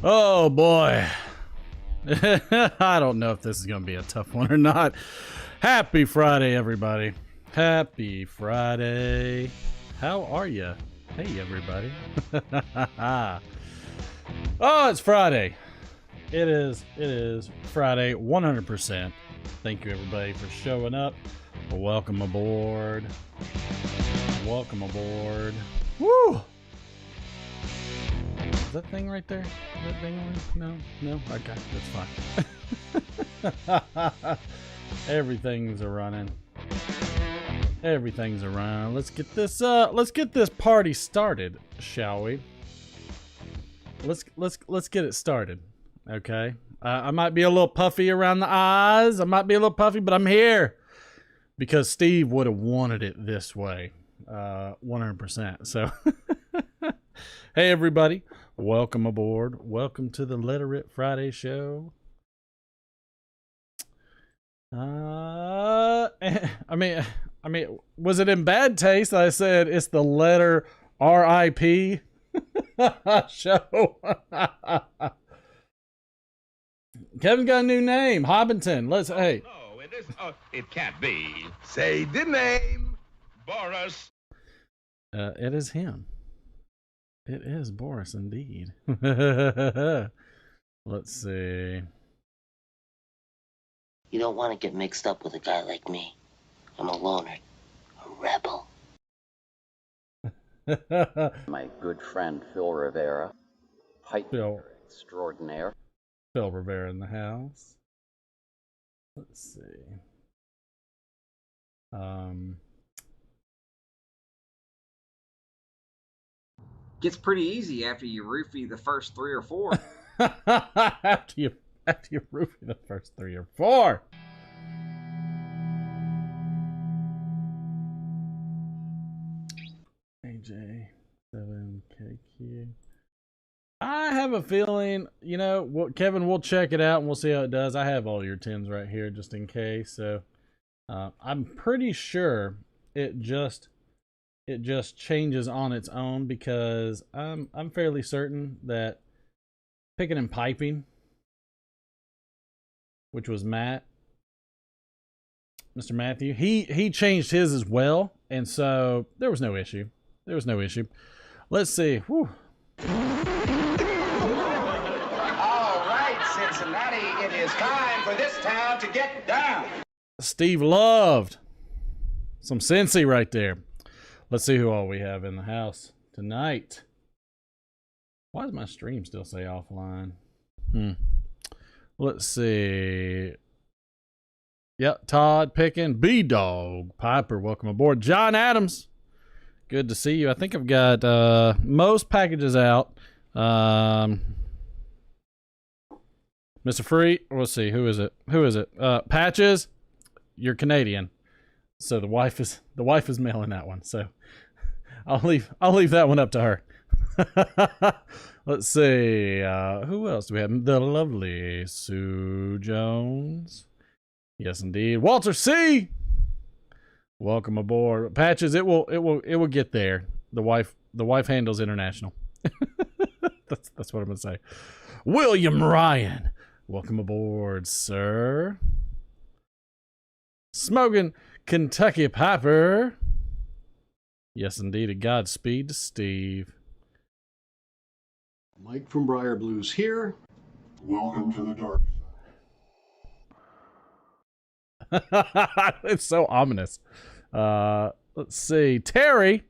Oh boy. I don't know if this is going to be a tough one or not. Happy Friday, everybody. Happy Friday. How are you? Hey, everybody. Oh, it's Friday. It is Friday, 100%. Thank you, everybody, for showing up. Welcome aboard. Welcome aboard. Woo! Is that thing right there? Is that thing on? No? Okay, that's fine. Everything's a running. Everything's around. Let's get this party started, shall we? Let's get it started. Okay. I might be a little puffy around the eyes. I might be a little puffy, but I'm here because Steve would have wanted it this way. 100%. So hey everybody, welcome aboard. Welcome to the Literate Friday show. I mean, was it in bad taste that I said it's the letter RIP show? Kevin got a new name, Hobbiton. Hey. No, it is. It can't be. Say the name, Boris. It is him. It is Boris indeed. Let's see. You don't want to get mixed up with a guy like me. I'm a loner, a rebel. My good friend Phil Rivera, pipe Phil extraordinaire. Phil Rivera in the house. Let's see. Gets pretty easy after you roofie the first 3 or 4. after you roofie the first 3 or 4. AJ7KQ. I have a feeling, you know, what, Kevin, we'll check it out and we'll see how it does. I have all your 10s right here just in case. So I'm pretty sure it just changes on its own because I'm fairly certain that picking and piping, which was Matt, Mr. Matthew, he changed his as well, and so there was no issue. Let's see. Whew. All right, Cincinnati, it is time for this town to get down. Steve loved some Cincy right there. Let's see who all we have in the house tonight. Why does my stream still say offline? Let's see. Yep, Todd Pickin, B-Dog, Piper, welcome aboard. John Adams, good to see you. I think I've got most packages out. Mr. Free, let's see, who is it? Patches, you're Canadian. So the wife is mailing that one. So I'll leave that one up to her. Let's see. Who else do we have? The lovely Sue Jones. Yes, indeed. Walter C. Welcome aboard. Patches, it will get there. The wife handles international. That's what I'm gonna say. William Ryan. Welcome aboard, sir. Smoking Kentucky Piper. Yes, indeed. A Godspeed to Steve. Mike from Briar Blues here. Welcome to the dark side. It's so ominous. Let's see. Terry's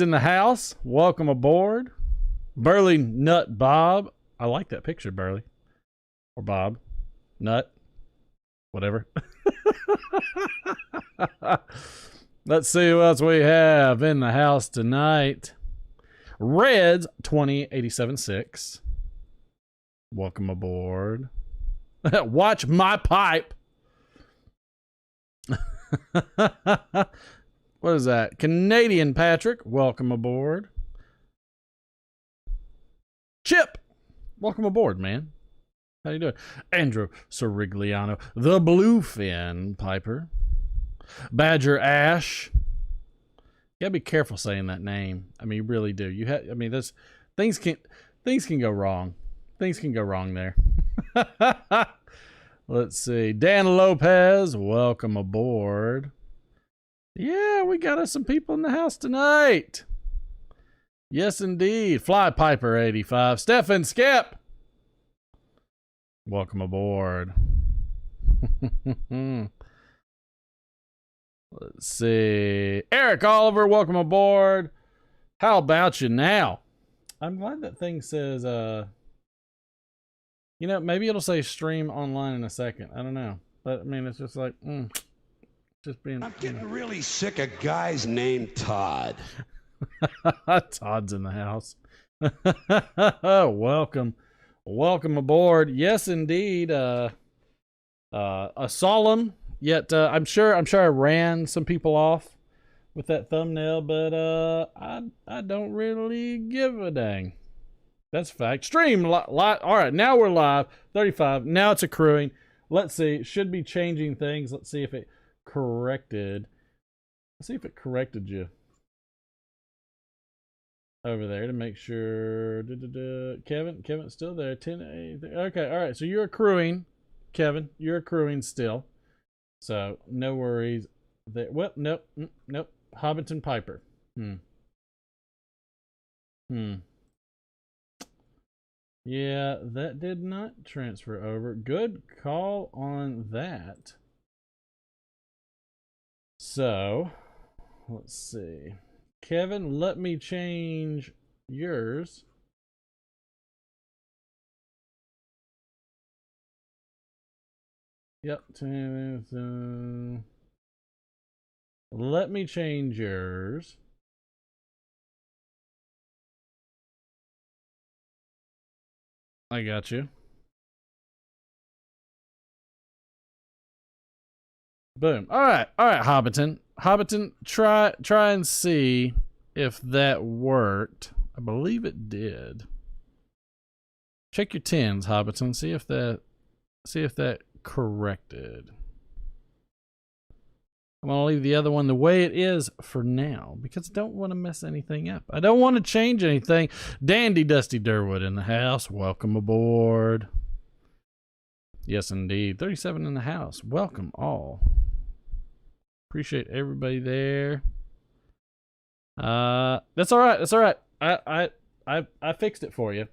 in the house. Welcome aboard. Burley Nut Bob. I like that picture, Burley. Or Bob. Nut. Whatever. Let's see who else we have in the house tonight. Reds 20876. Welcome aboard. Watch my pipe. What is that? Canadian Patrick, welcome aboard. Chip, welcome aboard, man. How you doing? Andrew Sorigliano, the Bluefin Piper. Badger Ash. You gotta be careful saying that name. I mean, you really do. I mean, there's things can go wrong. Things can go wrong there. Let's see. Dan Lopez, welcome aboard. Yeah, we got us some people in the house tonight. Yes, indeed. Fly Piper 85. Stefan Skip, welcome aboard. Let's see. Eric Oliver, welcome aboard. How about you now? I'm glad that thing says, you know, maybe it'll say stream online in a second. I don't know. But, I mean, it's just like, just being... I'm getting really sick of guys named Todd. Todd's in the house. Welcome. Welcome aboard. Yes, indeed. A solemn, yet I'm sure I ran some people off with that thumbnail, but I don't really give a dang. That's a fact. Stream live. All right, now we're live. 35. Now it's accruing. Let's see. It should be changing things. Let's see if it corrected. Let's see if it corrected you over there to make sure. Kevin's still there. 10. Okay. All right. So you're accruing, Kevin. You're accruing still. So no worries. There. Well, nope. Nope. Hobbiton Piper. Yeah, that did not transfer over. Good call on that. So, let's see. Kevin, let me change yours. Yep. Let me change yours. I got you. Boom. All right, Hobbiton. Hobbiton, try and see if that worked. I believe it did. Check your 10s, Hobbiton. See if that corrected. I'm gonna leave the other one the way it is for now because I don't want to mess anything up. I don't want to change anything. Dandy Dusty Durwood in the house. Welcome aboard. Yes, indeed. 37 in the house. Welcome all. Appreciate everybody there. That's all right. That's all right. I fixed it for you.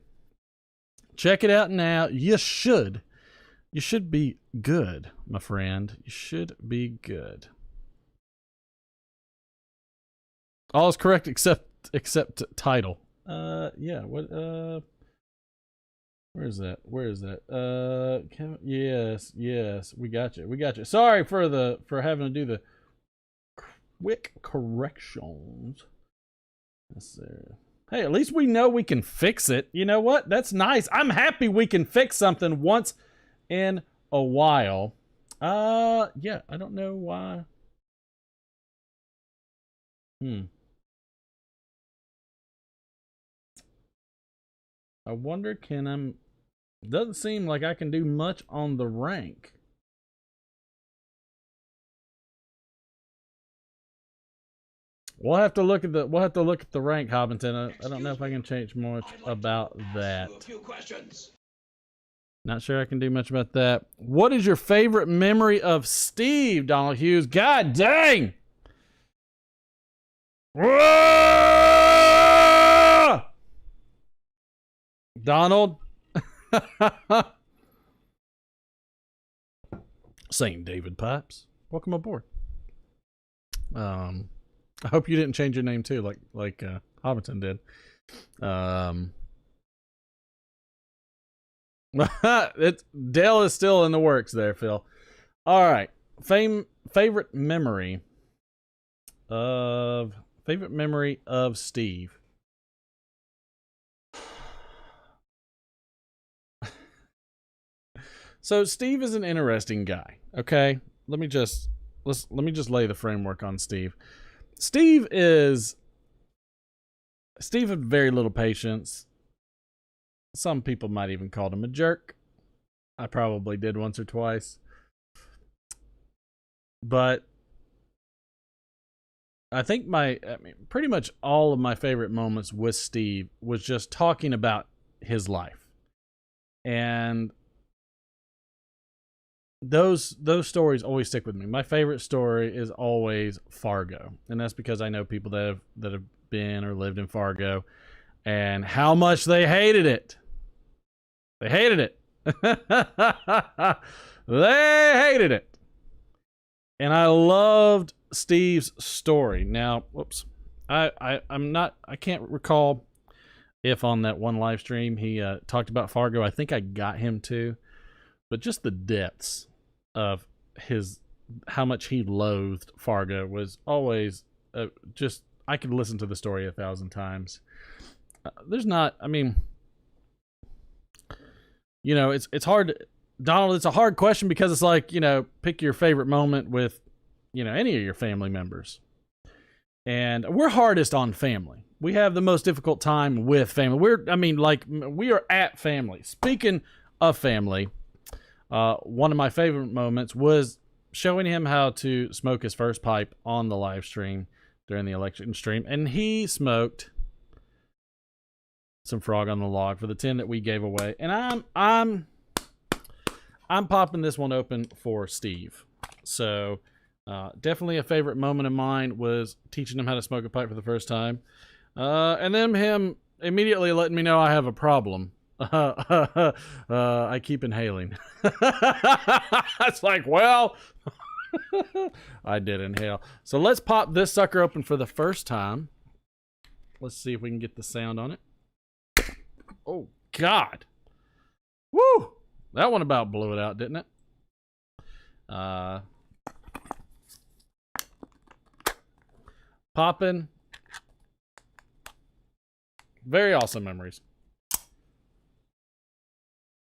Check it out now. You should be good, my friend. You should be good. All is correct except title. Yeah. What? Where is that? Yes. We got you. Sorry for having to do the quick corrections. Yes, sir. Hey, at least we know we can fix it. You know what? That's nice. I'm happy we can fix something once in a while. Yeah. I don't know why. I wonder, doesn't seem like I can do much on the rank. We'll have to look at the rank, Hobbiton. I don't know if I can change much about that. Not sure I can do much about that. What is your favorite memory of Steve, Donald Hughes? God dang! Whoa! Donald. St. David Pipes, welcome aboard. I hope you didn't change your name too, like Hobbiton did. Dale is still in the works there, Phil. All right, favorite memory of Steve. So Steve is an interesting guy. Okay, let me just lay the framework on Steve. Steve had very little patience. Some people might even call him a jerk. I probably did once or twice. But I think pretty much all of my favorite moments with Steve was just talking about his life. And those stories always stick with me. My favorite story is always Fargo. And that's because I know people that have been or lived in Fargo and how much they hated it. They hated it. They hated it. And I loved Steve's story. Now, whoops. I can't recall if on that one live stream he talked about Fargo. I think I got him to. But just the depths of how much he loathed Fargo was always just, I could listen to the story 1,000 times. It's hard, Donald, it's a hard question because it's like, pick your favorite moment with, any of your family members. And we're hardest on family. We have the most difficult time with family. We are at family. Speaking of family, one of my favorite moments was showing him how to smoke his first pipe on the live stream during the election stream. And he smoked some Frog on the Log for the 10 that we gave away. And I'm popping this one open for Steve. So definitely a favorite moment of mine was teaching him how to smoke a pipe for the first time. And then him immediately letting me know I have a problem. I keep inhaling. It's like, well, I did inhale. So let's pop this sucker open for the first time. Let's see if we can get the sound on it. Oh, God. Woo! That one about blew it out, didn't it? Popping. Very awesome memories.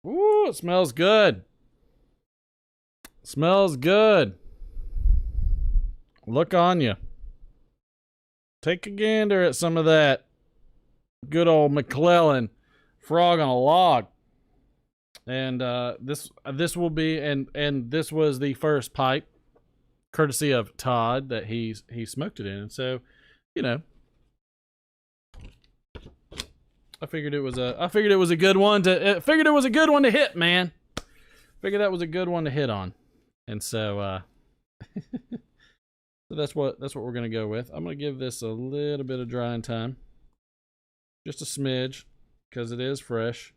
Ooh, it smells good. Smells good. Look on you. Take a gander at some of that good old McClellan Frog on a Log. And this will be, and this was the first pipe, courtesy of Todd, that he smoked it in. And so, I figured it was a good one to hit, man. Figured that was a good one to hit on. And so so that's what we're gonna go with. I'm gonna give this a little bit of drying time. Just a smidge, because it is fresh.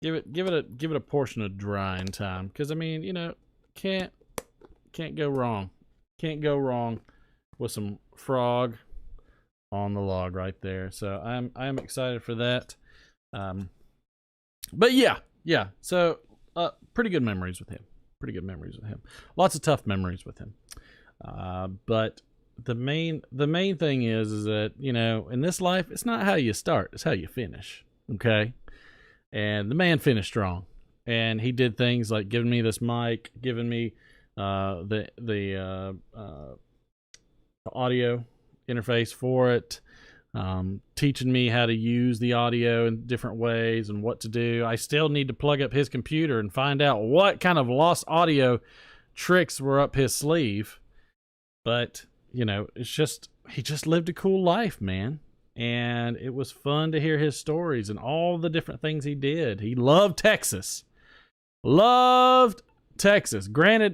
Give it a portion of drying time. Because can't go wrong. Can't go wrong with some Frog on the Log right there. So I'm excited for that. But yeah. So pretty good memories with him. Lots of tough memories with him. But the main thing is that, in this life, it's not how you start, it's how you finish. Okay? And the man finished strong. And he did things like giving me this mic, giving me the audio interface for it, teaching me how to use the audio in different ways and what to do. I still need to plug up his computer and find out what kind of lost audio tricks were up his sleeve. But, it's just, he just lived a cool life, man. And it was fun to hear his stories and all the different things he did. He loved Texas. Granted,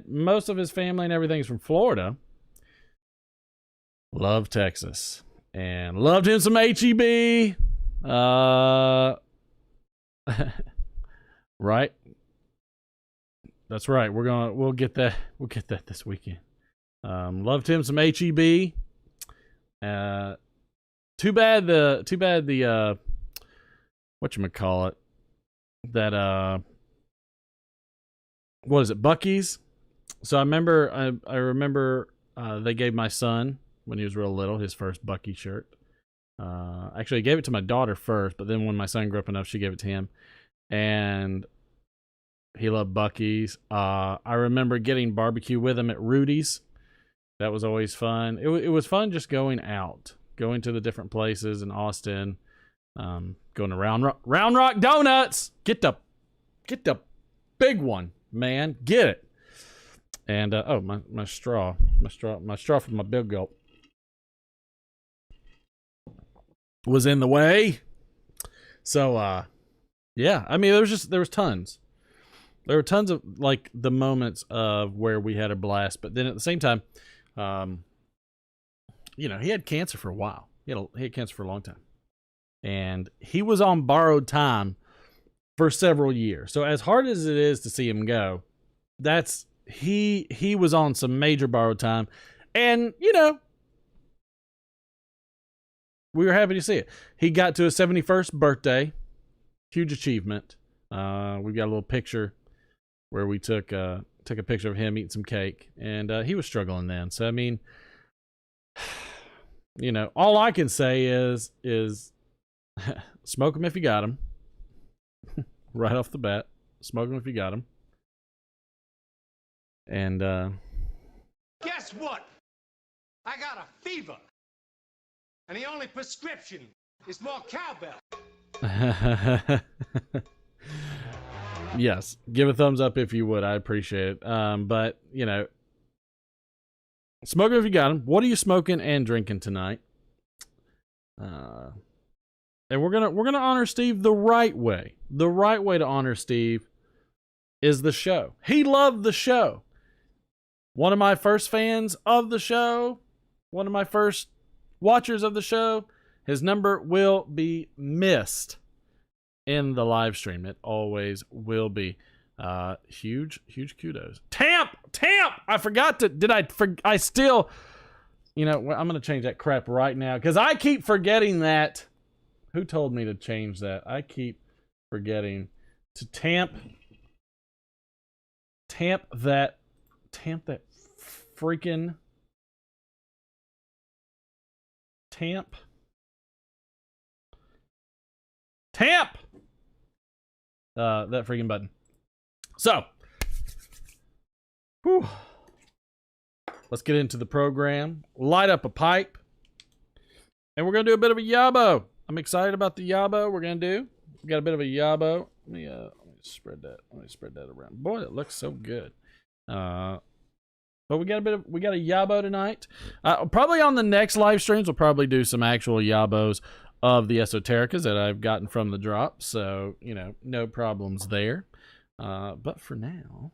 most of his family and everything's from Florida. Loved Texas. And loved him some HEB. Right? That's right. We'll get that this weekend. Loved him some HEB. Too bad the whatchamacallit, that what is it, Buc-ee's? So I remember they gave my son, when he was real little, his first Buc-ee shirt. Actually, I gave it to my daughter first, but then when my son grew up enough, she gave it to him. And he loved Buc-ee's. I remember getting barbecue with him at Rudy's. That was always fun. It was fun just going out, going to the different places in Austin, going to Round Rock Donuts. Get the big one, man. Get it. And oh, my straw from my big gulp was in the way. So yeah, I mean there was tons. There were tons of like the moments of where we had a blast, but then at the same time, you know, he had cancer for a while. He had cancer for a long time, and he was on borrowed time for several years. So as hard as it is to see him go, he was on some major borrowed time, and you know, we were happy to see it. He got to his 71st birthday, huge achievement. We've got a little picture where we took a picture of him eating some cake, and he was struggling then. So I mean, you know, all I can say is smoke him if you got him. Right off the bat, smoke him if you got him. And Guess what? I got a fever. And the only prescription is more cowbell. yes, give a thumbs up if you would. I appreciate it. But you know, smoke him if you got him. What are you smoking and drinking tonight? And we're gonna honor Steve the right way. The right way to honor Steve is the show. He loved the show. One of my first fans of the show. One of my first watchers of the show. His number will be missed in the live stream. It always will be. Huge kudos. Tamp. I forgot to. I still. You know, I'm gonna change that crap right now because I keep forgetting that. Who told me to change that? I keep forgetting to tamp that freaking tamp that freaking button. So, whew, let's get into the program. Light up a pipe, and we're gonna do a bit of a yabo. I'm excited about the yabo we're gonna do. We got a bit of a yabo. Let me spread that. Let me spread that around. Boy, it looks so good. But we got a yabo tonight. Probably on the next live streams, we'll probably do some actual yabos of the esotericas that I've gotten from the drop. So you know, no problems there. But for now,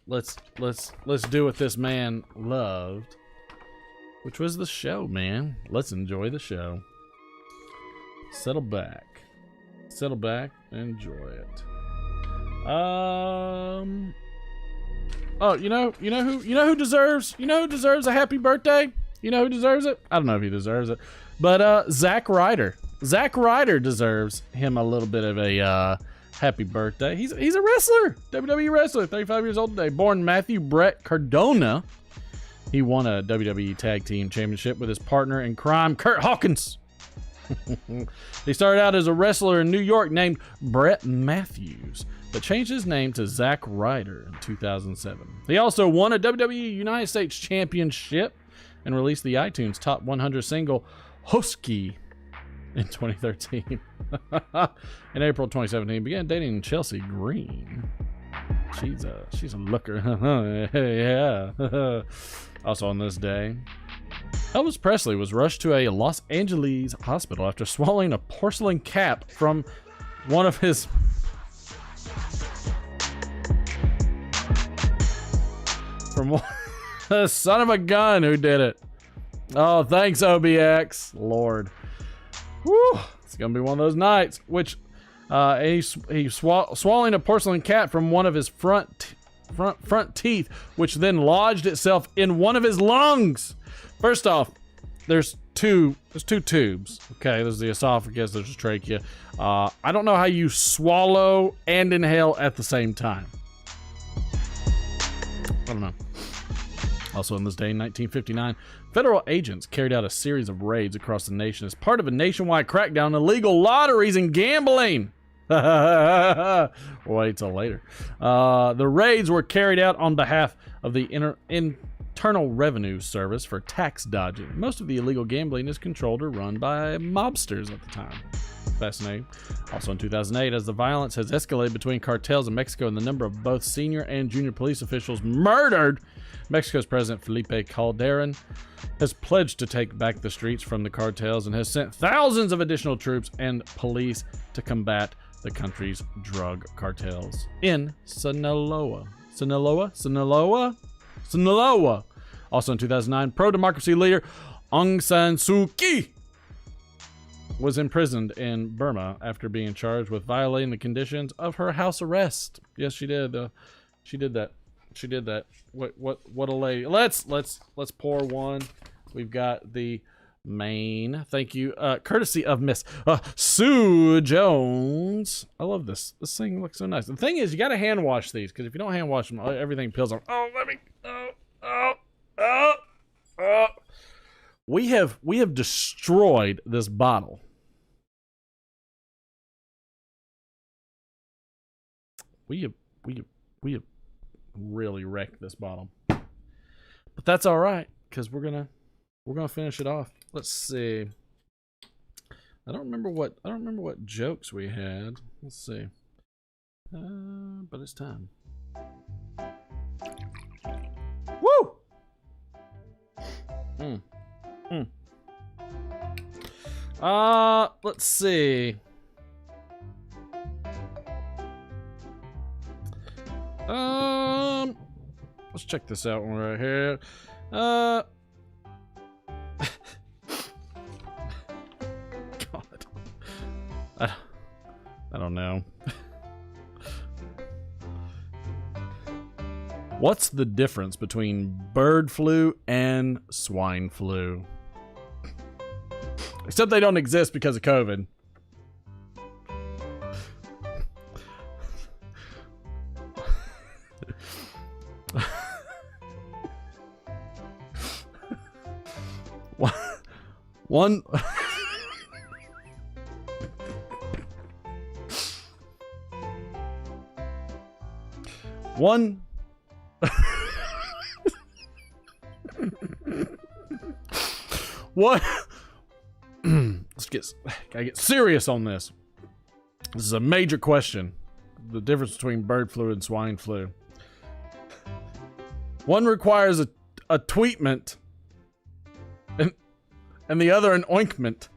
let's do what this man loved. Which was the show, man. Let's enjoy the show. Settle back, enjoy it. Oh, you know who deserves a happy birthday? You know who deserves it? I don't know if he deserves it, but Zack Ryder. Zack Ryder deserves him a little bit of a happy birthday. He's a wrestler, WWE wrestler, 35 years old today. Born Matthew Brett Cardona. He won a WWE Tag Team Championship with his partner in crime, Kurt Hawkins. He started out as a wrestler in New York named Brett Matthews, but changed his name to Zack Ryder in 2007. He also won a WWE United States Championship and released the iTunes Top 100 single Hosky in 2013. In April 2017, he began dating Chelsea Green. She's a looker. Yeah. Also on this day, Elvis Presley was rushed to a Los Angeles hospital after swallowing a porcelain cap from one of his the son of a gun who did it. Oh, thanks OBX. Lord. Woo. It's gonna be one of those nights. Which he swallowing a porcelain cap from one of his front teeth, which then lodged itself in one of his lungs. First off, there's two tubes. Okay, there's the esophagus, there's the trachea. I don't know how you swallow and inhale at the same time. I don't know. Also on this day in 1959, federal agents carried out a series of raids across the nation as part of a nationwide crackdown on illegal lotteries and gambling. Wait till later. The raids were carried out on behalf of the Internal Revenue Service for tax dodging. Most of the illegal gambling is controlled or run by mobsters at the time. Fascinating. Also in 2008, as the violence has escalated between cartels in Mexico and the number of both senior and junior police officials murdered, Mexico's President Felipe Calderon has pledged to take back the streets from the cartels and has sent thousands of additional troops and police to combat the country's drug cartels in Sinaloa. Also in 2009, pro-democracy leader Aung San Suu Kyi was imprisoned in Burma after being charged with violating the conditions of her house arrest. Yes, she did. She did that. She did that. What a lady. Let's pour one. We've got the main. Thank you. Courtesy of Miss Sue Jones. I love this. This thing looks so nice. The thing is, you got to hand wash these, because if you don't hand wash them, everything peels off. Oh, let me. We have destroyed this bottle. We have really wrecked this bottle. But that's all right, because we're gonna finish it off. Let's see. I don't remember what jokes we had. Let's see. But it's time. Woo! Let's see. Let's check this out one right here. God. I don't know. What's the difference between bird flu and swine flu? Except they don't exist because of COVID. One what? Gotta get serious on this. This is a major question. The difference between bird flu and swine flu. One requires a treatment, and the other an ointment.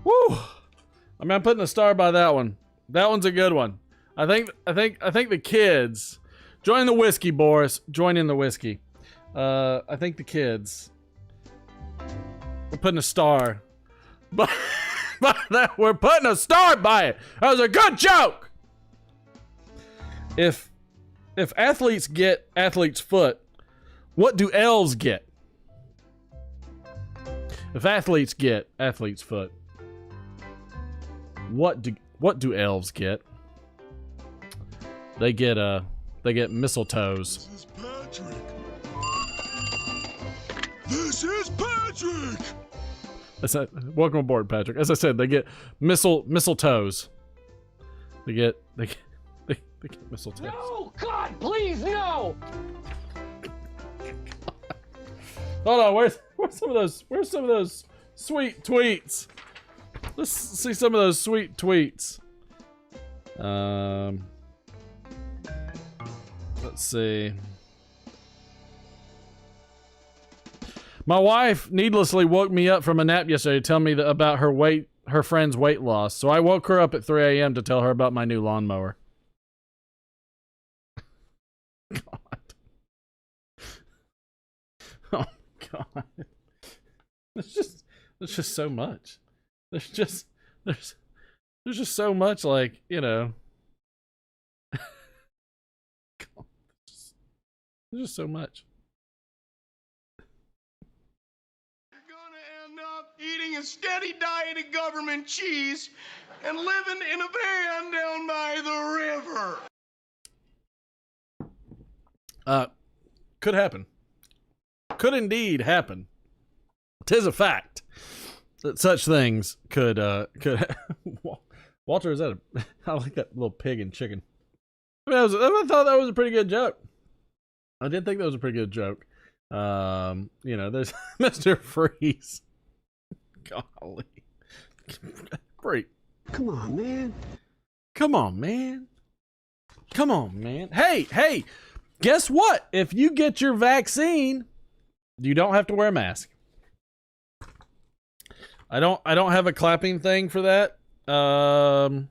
Woo! I mean, I'm putting a star by that one. That one's a good one. I think the kids join the whiskey, Boris. Join in the whiskey. I think the kids. We're putting a star. But we're putting a star by it. That was a good joke. If athletes get athlete's foot, what do elves get? If athletes get athlete's foot, what do elves get? They get mistletoes. This is Patrick. This is Patrick. Welcome aboard, Patrick. As I said, they get mistletoes. They get mistletoes. No, God, please, no. Hold on, where's some of those sweet tweets? Let's see some of those sweet tweets. Let's see. My wife needlessly woke me up from a nap yesterday to tell me about her friend's weight loss. So I woke her up at 3 a.m. to tell her about my new lawnmower. God. Oh God. There's just so much. There's just so much, like, you know. There's just so much. You're gonna end up eating a steady diet of government cheese, and living in a van down by the river. Could happen. Could indeed happen. 'Tis a fact that such things could Walter, is that I like that little pig and chicken. I mean, I thought that was a pretty good joke. I did think that was a pretty good joke. You know, there's Mr. Freeze. Golly. Great. Come on, man. Come on, man. Come on, man. Hey, guess what? If you get your vaccine, you don't have to wear a mask. I don't have a clapping thing for that. I'm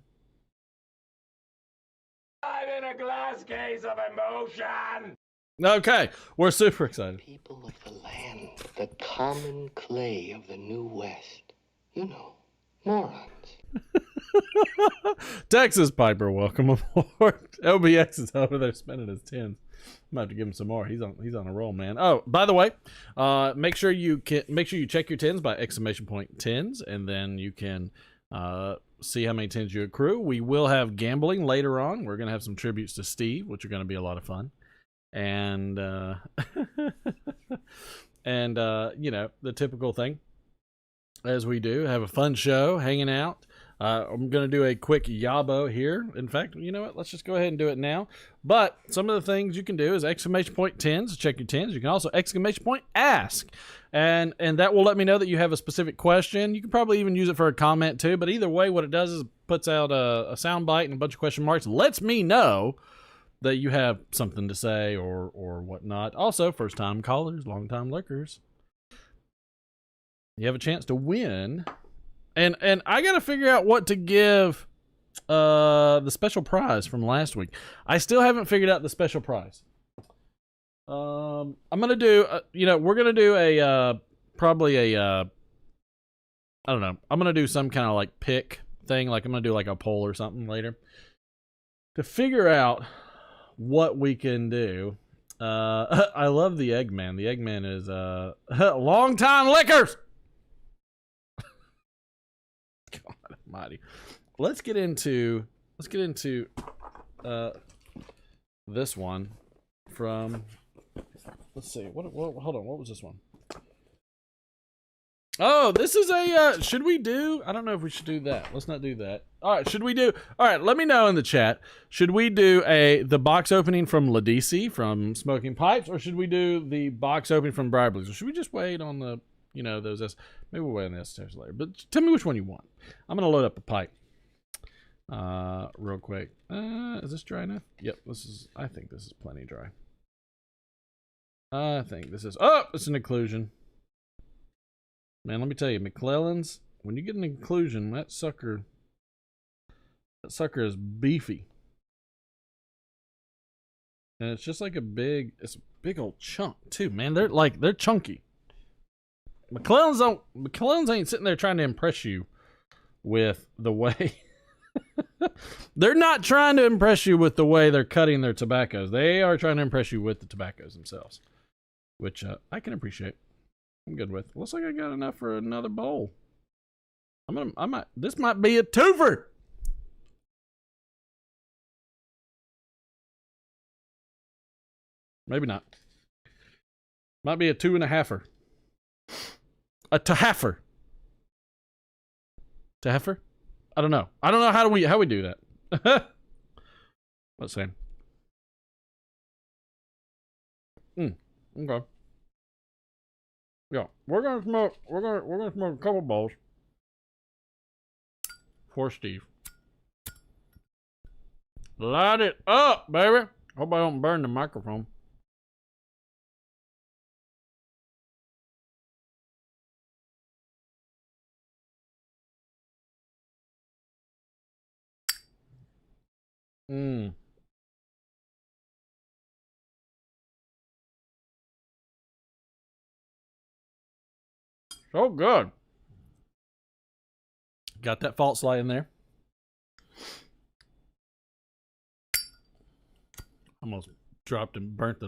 in a glass case of emotion. Okay, we're super excited. People of the land, the common clay of the New West. You know, morons. Texas Piper, welcome aboard. LBX is over there spending his tens. I'm about to give him some more. He's on a roll, man. Oh, by the way, make sure you check your tens by !10s, and then you can see how many tens you accrue. We will have gambling later on. We're gonna have some tributes to Steve, which are gonna be a lot of fun, and and you know, the typical thing as we do, have a fun show, hanging out. I'm going to do a quick yabo here. In fact, you know what? Let's just go ahead and do it now. But some of the things you can do is !10s to check your tens. You can also !ask. And that will let me know that you have a specific question. You can probably even use it for a comment too. But either way, what it does is puts out a sound bite and a bunch of question marks. Lets me know that you have something to say or whatnot. Also, first time callers, long time lurkers, you have a chance to win. And I gotta figure out what to give the special prize from last week. I still haven't figured out the special prize. I'm gonna do you know, we're gonna do a probably a I don't know, I'm gonna do some kind of like pick thing, like I'm gonna do like a poll or something later to figure out what we can do. I love the Eggman. The Eggman is long time lickers. God almighty. Let's get into this one from, let's see, what hold on, what was this one? Oh, this is a should we do, I don't know if we should do that. Let's not do that. All right, should we do, all right, let me know in the chat. Should we do the box opening from Ladisi from Smoking Pipes, or should we do the box opening from Briberies? Or should we just wait on the, you know, those maybe we'll wait on the S-stairs later. But tell me which one you want. I'm gonna load up a pipe real quick. Is this dry enough? Yep, I think this is plenty dry. I think this is, oh, it's an inclusion. Man, let me tell you, McClellan's, when you get an inclusion, that sucker is beefy. And it's just like it's a big old chunk too, man. They're chunky. McClellan's ain't sitting there trying to impress you with the way they're not trying to impress you with the way they're cutting their tobaccos. They are trying to impress you with the tobaccos themselves, which I can appreciate. I'm good with. Looks like I got enough for another bowl. This might be a twofer. Maybe not. Might be a 2.5-er. A tahaffer. Tahaffer? I don't know. I don't know how we do that. Let's see. Okay. Yeah, we're gonna smoke a couple bowls for Steve. Light it up, baby. Hope I don't burn the microphone. So good. Got that false light in there. Almost dropped and burnt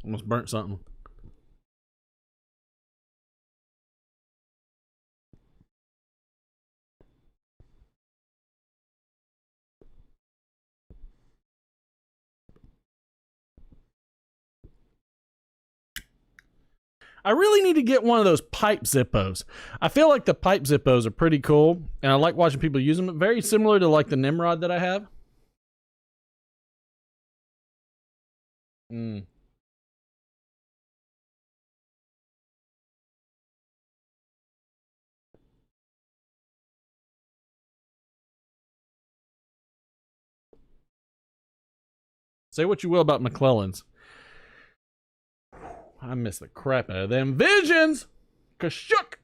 almost burnt something. I really need to get one of those pipe Zippos. I feel like the pipe Zippos are pretty cool, and I like watching people use them. Very similar to like the Nimrod that I have. Say what you will about McClellan's. I miss the crap out of them visions. Kashook.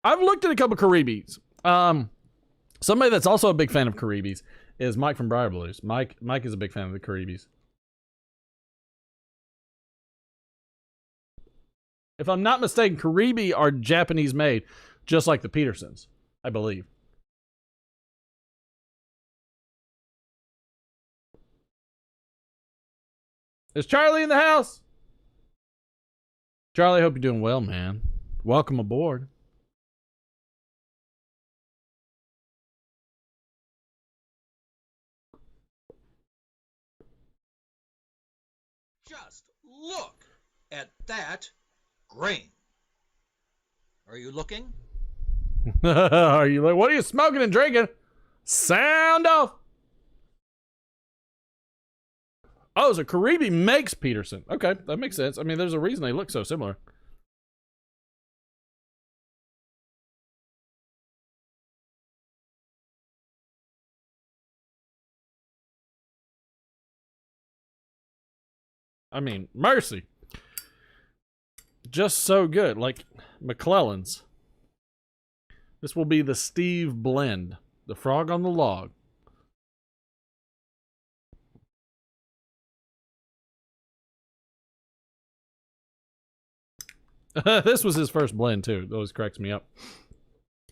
I've looked at a couple Caribbees. Somebody that's also a big fan of Caribbees is Mike from Briar Blues. Mike is a big fan of the Caribbees. If I'm not mistaken, Caribe are Japanese made, just like the Petersons, I believe. Is Charlie in the house? Charlie, I hope you're doing well, man. Welcome aboard. Just look at that grain. Are you looking? Are you like, what are you smoking and drinking? Sound off. Oh, so Caribe makes Peterson. Okay, that makes sense. I mean, there's a reason they look so similar. I mean, mercy. Just so good. Like McClellan's. This will be the Steve blend. The frog on the log. This was his first blend too. It always cracks me up.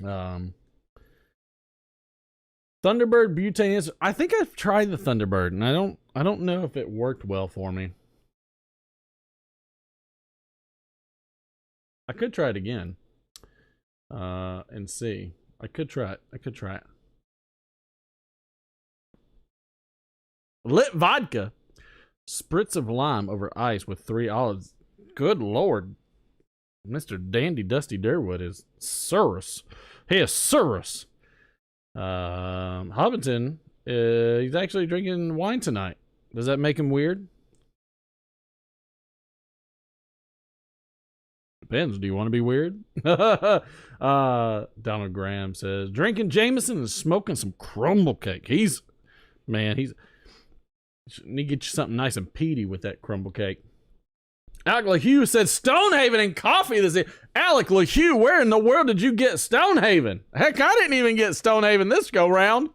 Thunderbird butane. I think I've tried the Thunderbird, and I don't know if it worked well for me. I could try it again. And see. I could try it. Lit vodka. Spritz of lime over ice with 3 olives. Good Lord. Mr. Dandy Dusty Durwood is Surus. He is Surus. Hobbiton, he's actually drinking wine tonight. Does that make him weird? Depends. Do you want to be weird? Donald Graham says, drinking Jameson and smoking some crumble cake. Need to get you something nice and peaty with that crumble cake. Alec LaHue said Stonehaven and coffee this year. Alec LaHue, where in the world did you get Stonehaven? Heck, I didn't even get Stonehaven this go round.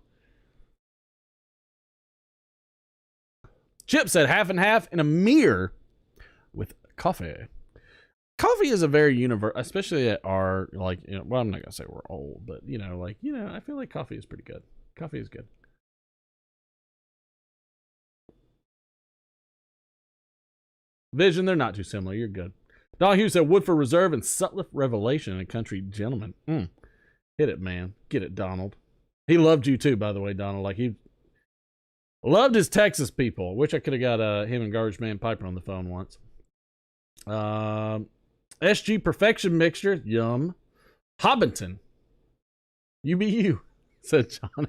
Chip said half and half in a mirror with coffee. Coffee is a very universal, especially at our, like, you know, well, I'm not going to say we're old, but, I feel like coffee is pretty good. Coffee is good. Vision, they're not too similar. You're good. Don Hughes said Woodford Reserve and Sutliff Revelation and a Country Gentleman. Hit it, man. Get it, Donald. He loved you too, by the way, Donald. Like, he loved his Texas people. Wish I could have got him and Garbage Man Piper on the phone once. SG Perfection Mixture. Yum. Hobbiton. You be you, said John.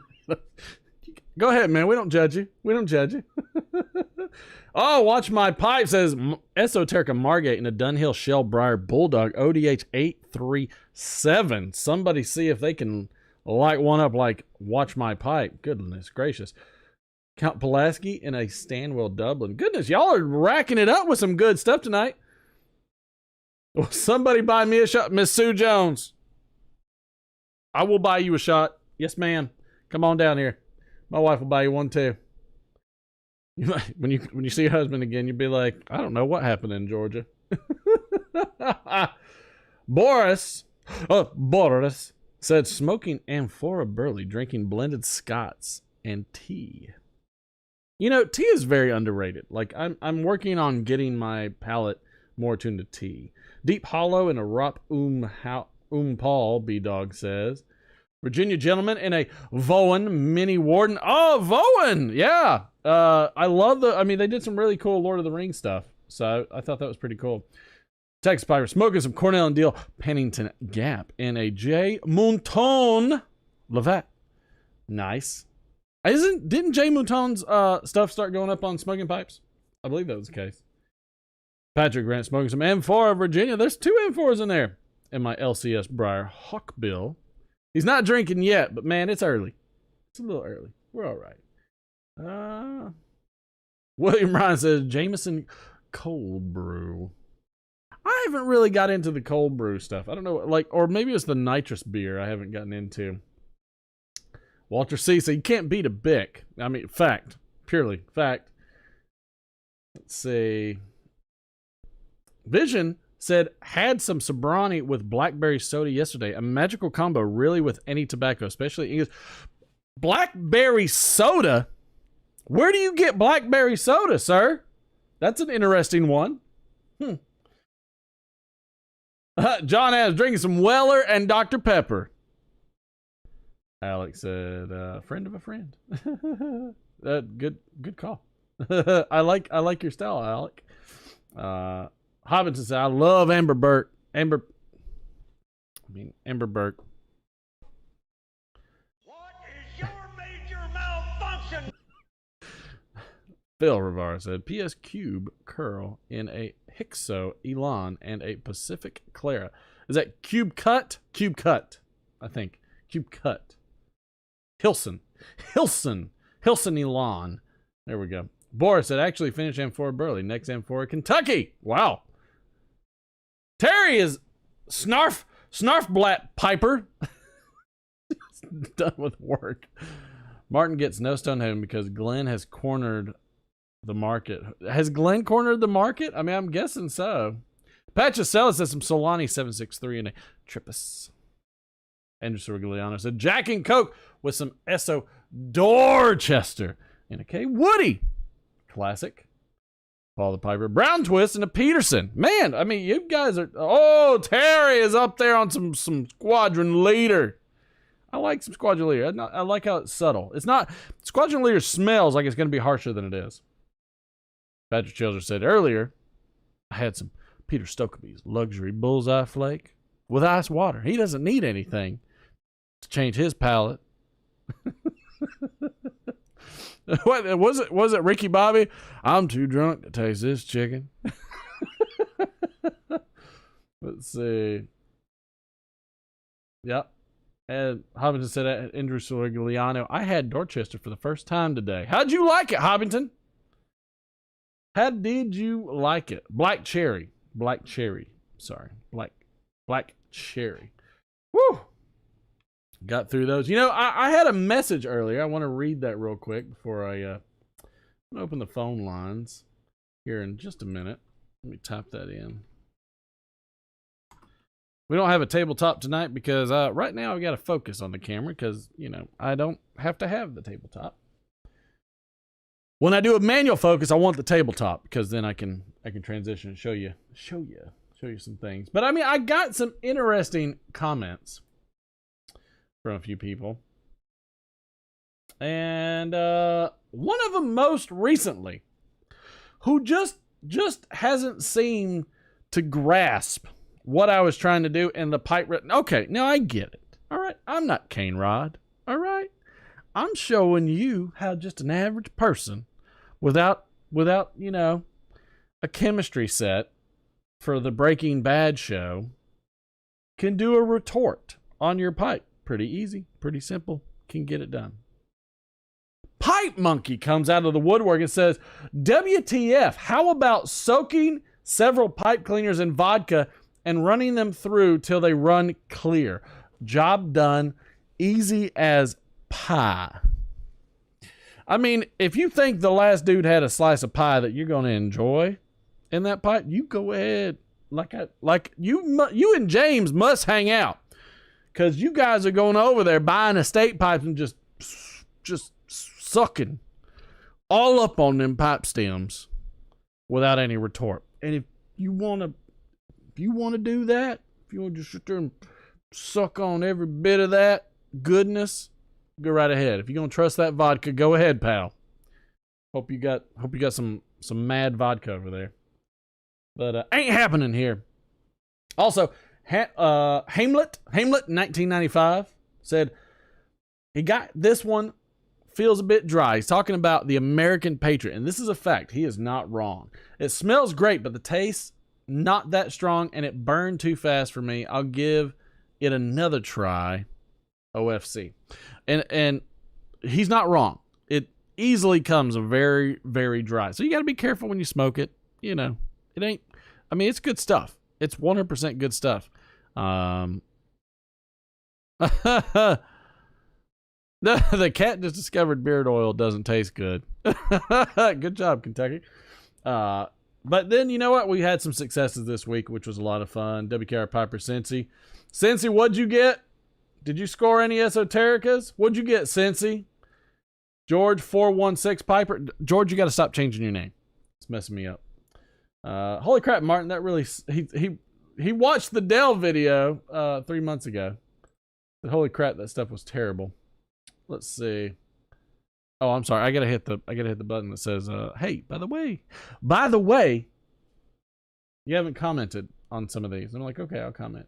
Go ahead, man. We don't judge you. Oh, watch my pipe, says Esoterica Margate in a Dunhill Shellbriar Bulldog ODH 837. Somebody see if they can light one up like Watch My Pipe. Goodness gracious. Count Pulaski in a Stanwell Dublin. Goodness, y'all are racking it up with some good stuff tonight. Will somebody buy me a shot? Miss Sue Jones. I will buy you a shot. Yes, ma'am. Come on down here. My wife will buy you one too. You might, when you see your husband again, you'll be like, I don't know what happened in Georgia. Boris said smoking amphora burley, drinking blended Scots and tea. You know, tea is very underrated. Like I'm working on getting my palate more tuned to tea. Deep Hollow in a Rop Paul, B-Dog says. Virginia Gentleman in a Voan Mini Warden. Oh, Voan! Yeah. I love they did some really cool Lord of the Rings stuff. So I thought that was pretty cool. Texas Piper smoking some Cornell and Deal Pennington Gap in a J. Mouton Levat. Nice. Didn't J. Mouton's stuff start going up on smoking pipes? I believe that was the case. Patrick Grant smoking some M4 Virginia. There's 2 M4s in there. And my LCS Briar Hawkbill. He's not drinking yet, but man, it's early. It's a little early. We're all right. William Ryan says Jameson cold brew. I haven't really got into the cold brew stuff. I don't know, like, or maybe it's the nitrous beer I haven't gotten into. Walter C said you can't beat a Bic. I mean, fact. Purely fact. Let's see. Vision said, had some Sobrani with blackberry soda yesterday. A magical combo, really, with any tobacco, especially English. Blackberry soda? Where do you get blackberry soda, sir? That's an interesting one. John has drinking some Weller and Dr. Pepper. Alex said, friend of a friend. Good call. I like your style, Alec. Hobinson said, I love Amber Burke. Amber Burke. What is your major malfunction? Phil Rivara said, PS Cube Curl in a Hixo Elan and a Pacific Clara. Is that Cube Cut? Cube Cut, I think. Cube Cut. Hilson Elan. There we go. Boris said, actually finished M4 Burley. Next M4 Kentucky. Wow. Terry is Snarfblatt Piper. Done with work. Martin gets no Stonehaven because Glenn has cornered the market. Has Glenn cornered the market? I mean, I'm guessing so. Patricella says some Solani 763 and a Trippus. Andrew Sorigliano said Jack and Coke with some Esso Dorchester and a K Woody. Classic. Paul the Piper. Brown Twist and a Peterson. Man, I mean, you guys are... Oh, Terry is up there on some Squadron Leader. I like some Squadron Leader. I like how it's subtle. It's not... Squadron Leader smells like it's going to be harsher than it is. Patrick Childers said earlier, I had some Peter Stokeby's Luxury Bullseye Flake with ice water. He doesn't need anything to change his palate. What was it Ricky Bobby? I'm too drunk to taste this chicken. Let's see. Yep. And Hobbington said Andrew Sorigliano, I had Dorchester for the first time today. How'd you like it, Hobbington? How did you like it? Black cherry. Sorry. Black cherry. Woo! Got through those. You know, I had a message earlier. I want to read that real quick before I open the phone lines here in just a minute. Let me type that in. We don't have a tabletop tonight because right now I've got to focus on the camera because, you know, I don't have to have the tabletop. When I do a manual focus, I want the tabletop because then I can transition and show you some things. But I mean, I got some interesting comments from a few people. And one of them most recently, who just hasn't seemed to grasp what I was trying to do in the pipe. Okay, now I get it. All right, I'm not Cane Rod. All right, I'm showing you how just an average person, without you know, a chemistry set for the Breaking Bad show, can do a retort on your pipe. Pretty easy, pretty simple, can get it done. Pipe Monkey comes out of the woodwork and says, WTF, how about soaking several pipe cleaners in vodka and running them through till they run clear? Job done, easy as pie. I mean, if you think the last dude had a slice of pie that you're going to enjoy in that pipe, you go ahead. Like you and James must hang out. Because you guys are going over there buying estate pipes and just sucking all up on them pipe stems without any retort. And if you want to do that, if you want to just sit there and suck on every bit of that goodness, go right ahead. If you're going to trust that vodka, go ahead, pal. Hope you got some mad vodka over there. But ain't happening here. Also, Hamlet, 1995, said he got this one, feels a bit dry. He's talking about the American Patriot, and this is a fact. He is not wrong. It smells great, but the taste, not that strong, and it burned too fast for me. I'll give it another try, OFC. And he's not wrong. It easily comes very, very dry. So you got to be careful when you smoke it. You know, it ain't, I mean, it's good stuff. It's 100% good stuff. The cat just discovered beard oil doesn't taste good. Good job, Kentucky. But then, you know what? We had some successes this week, which was a lot of fun. WKR Piper Cincy. Cincy, what'd you get? Did you score any esotericas? What'd you get, Cincy? George 416 Piper. George, you got to stop changing your name. It's messing me up. Holy crap, Martin! That really he watched the Dell video 3 months ago. But holy crap, that stuff was terrible. Let's see. Oh, I'm sorry. I gotta hit the button that says, "Hey, by the way, you haven't commented on some of these." I'm like, okay, I'll comment.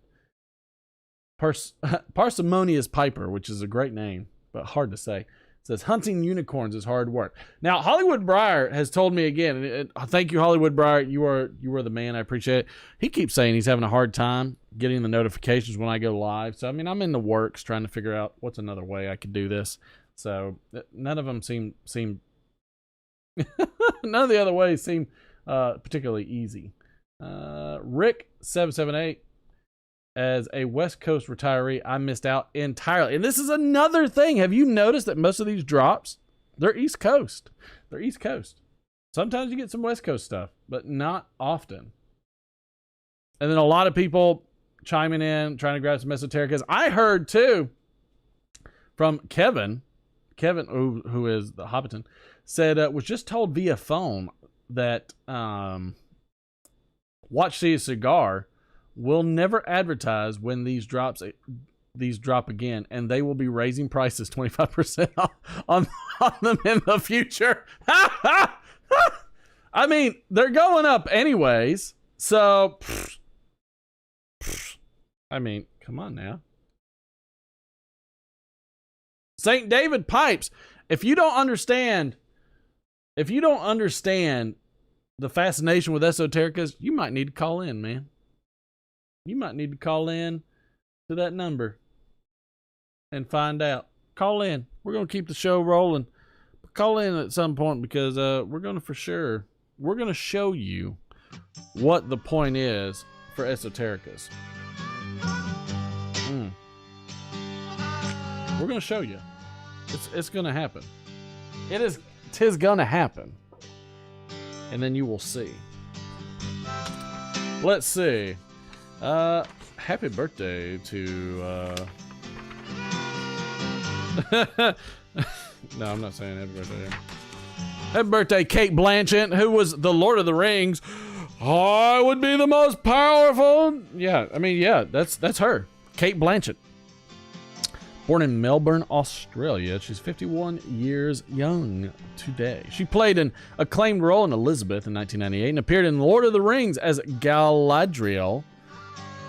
Parsimonious Piper, which is a great name, but hard to say. Says hunting unicorns is hard work. Now, Hollywood Briar has told me again, and thank you, Hollywood Briar. You are the man. I appreciate it. He keeps saying he's having a hard time getting the notifications when I go live. So, I mean, I'm in the works trying to figure out what's another way I could do this. So, none of them seem none of the other ways seem particularly easy. Rick 778. As a West Coast retiree, I missed out entirely. And this is another thing. Have you noticed that most of these drops, they're East Coast? They're East Coast. Sometimes you get some West Coast stuff, but not often. And then a lot of people chiming in, trying to grab some esotericas. I heard, too, from Kevin, who is the Hobbiton, said, was just told via phone that Watch See a Cigar will never advertise when these drop again, and they will be raising prices 25% on them in the future. I mean, they're going up anyways, so I mean, come on now. St. David Pipes, if you don't understand the fascination with esotericas, you might need to call in, man. You might need to call in to that number and find out. Call in. We're going to keep the show rolling. But call in at some point because we're going to show you what the point is for esotericas. We're going to show you. It's going to happen. Tis going to happen. And then you will see. Let's see. Happy birthday to no, I'm not saying happy birthday. Happy birthday, Kate Blanchett, who was the Lord of the Rings. I would be the most powerful. Yeah, I mean, yeah, that's her. Kate Blanchett. Born in Melbourne, Australia. She's 51 years young today. She played an acclaimed role in Elizabeth in 1998 and appeared in Lord of the Rings as Galadriel.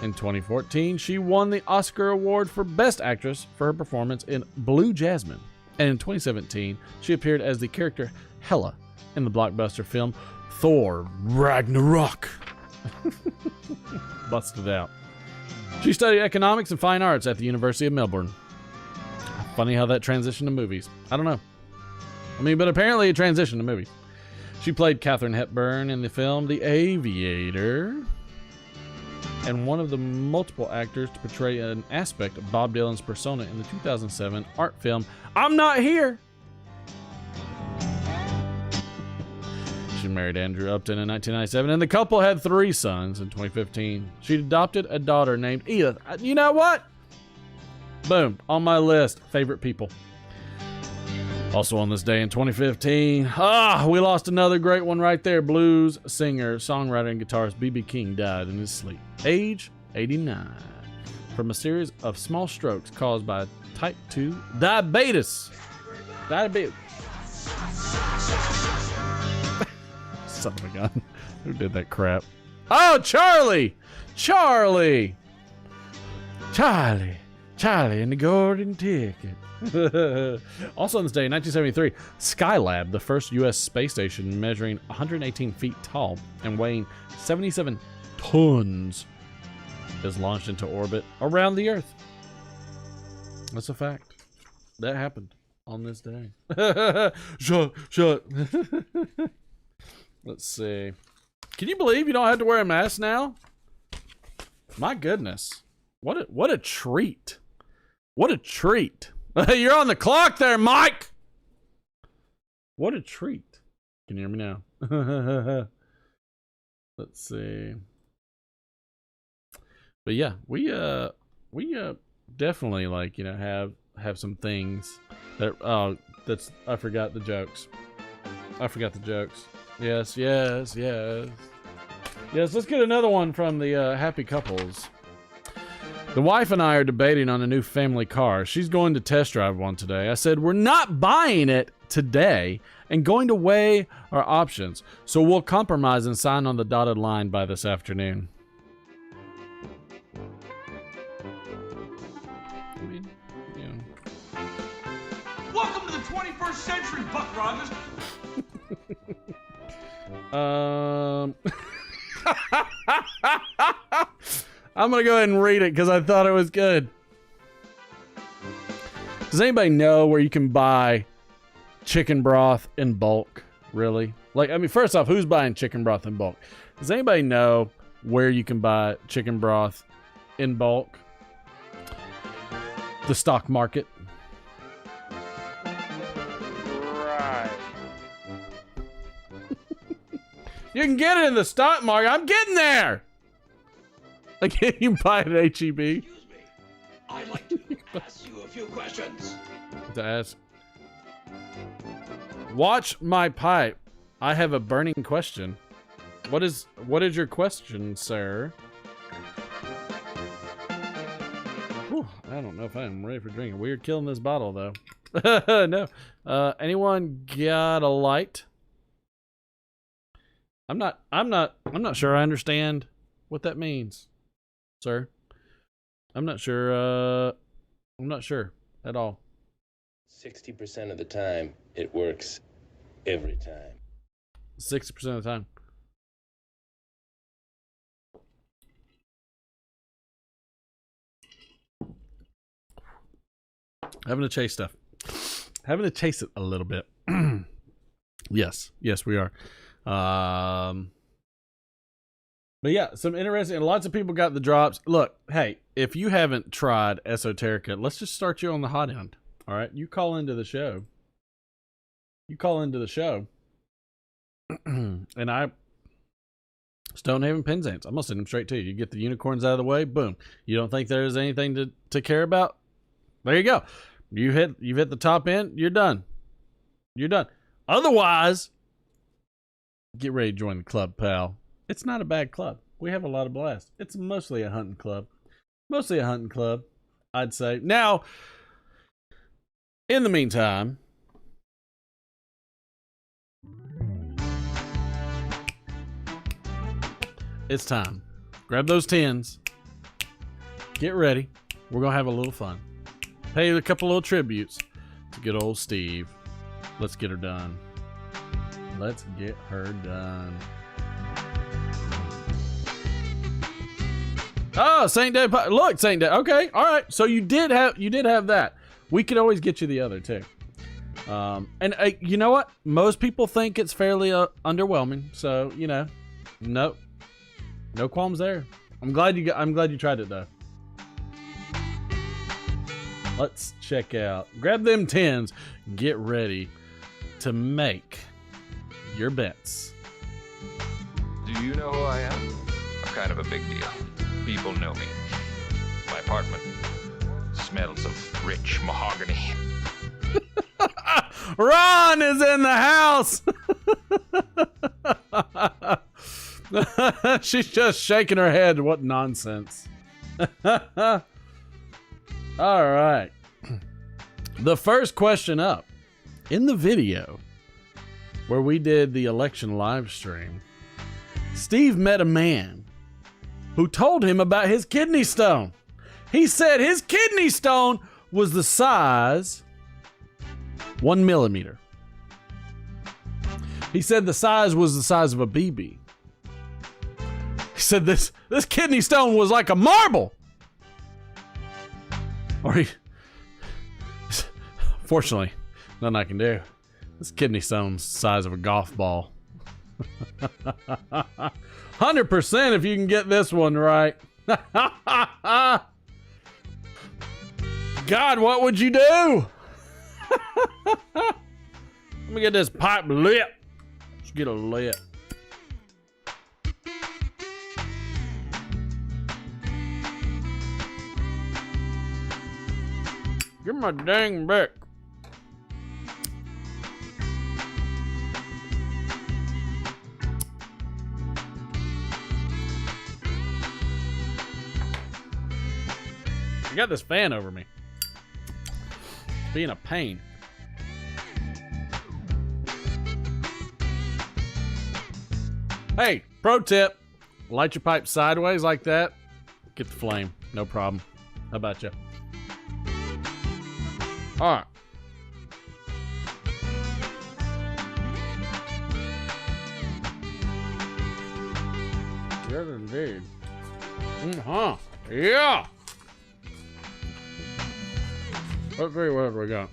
In 2014, she won the Oscar Award for Best Actress for her performance in Blue Jasmine. And in 2017, she appeared as the character Hela in the blockbuster film Thor Ragnarok. Busted out. She studied economics and fine arts at the University of Melbourne. Funny how that transitioned to movies. I don't know. I mean, but apparently it transitioned to movies. She played Katharine Hepburn in the film The Aviator, and one of the multiple actors to portray an aspect of Bob Dylan's persona in the 2007 art film I'm Not Here. She married Andrew Upton in 1997, and the couple had 3 sons in 2015. She adopted a daughter named Edith. You know what? Boom, on my list, favorite people. Also on this day in 2015, we lost another great one right there. Blues singer, songwriter, and guitarist B.B. King died in his sleep, age 89, from a series of small strokes caused by type 2 diabetes. Son of a gun. Who did that crap? Oh, Charlie! Charlie and the golden ticket. Also on this day, in 1973, Skylab, the first U.S. space station measuring 118 feet tall and weighing 77 tons, is launched into orbit around the Earth. That's a fact. That happened on this day. Shut. Let's see. Can you believe you don't have to wear a mask now? My goodness. What a treat. What a treat. You're on the clock there, Mike. What a treat. Can you hear me now? Let's see. But yeah, we definitely, like, you know, have some things that I forgot the jokes. Yes, let's get another one from the happy couples. The wife and I are debating on a new family car. She's going to test drive one today. I said, we're not buying it today and going to weigh our options. So we'll compromise and sign on the dotted line by this afternoon. I mean, you know. Welcome to the 21st century, Buck Rogers. I'm gonna go ahead and read it because I thought it was good. Does anybody know where you can buy chicken broth in bulk? Really? Like, I mean, first off, who's buying chicken broth in bulk? Does anybody know where you can buy chicken broth in bulk? The stock market. Right. You can get it in the stock market. I'm getting there. Like, you buy it at HEB. Excuse me. I'd like to ask you a few questions. To ask. Watch my pipe. I have a burning question. What is your question, sir? Whew, I don't know if I'm ready for drinking. We're killing this bottle though. No. Anyone got a light? I'm not sure I understand what that means, sir. I'm not sure at all. 60% of the time, it works every time. 60% of the time. Having to chase stuff. Having to chase it a little bit. Yes, we are. But yeah, some interesting, and lots of people got the drops. Look, hey, if you haven't tried Esoterica, let's just start you on the hot end. All right, you call into the show. And I, Stonehaven Penzance, I'm gonna send them straight to you. You get the unicorns out of the way, boom. You don't think there's anything to care about? There you go. You've hit the top end. You're done. Otherwise, get ready to join the club, pal. It's not a bad club. We have a lot of blast. It's mostly a hunting club. I'd say. Now, in the meantime, it's time. Grab those tins. Get ready. We're going to have a little fun. Pay a couple little tributes to good old Steve. Let's get her done. Oh, St. Day. Look, St. Day. Okay, all right. So you did have that. We could always get you the other too. And you know what? Most people think it's fairly underwhelming. So you know, no qualms there. I'm glad you tried it though. Let's check out. Grab them tins. Get ready to make your bets. Do you know who I am? I'm kind of a big deal. People know me. My apartment smells of rich mahogany. Ron is in the house. She's just shaking her head. What nonsense. All right. The first question up in the video where we did the election live stream Steve met a man who told him about his kidney stone. He said his kidney stone was the size 1 millimeter. He said the size was the size of a BB. He said this kidney stone was like a marble. Fortunately, nothing I can do. This kidney stone's the size of a golf ball. 100% if you can get this one right. God, what would you do? Let me get this pipe lit. Let's get it lit. Give my dang back. I got this fan over me. It's being a pain. Hey, pro tip. Light your pipe sideways like that. Get the flame. No problem. How about you? All right. Yes, indeed. Yeah. Let's see what we got.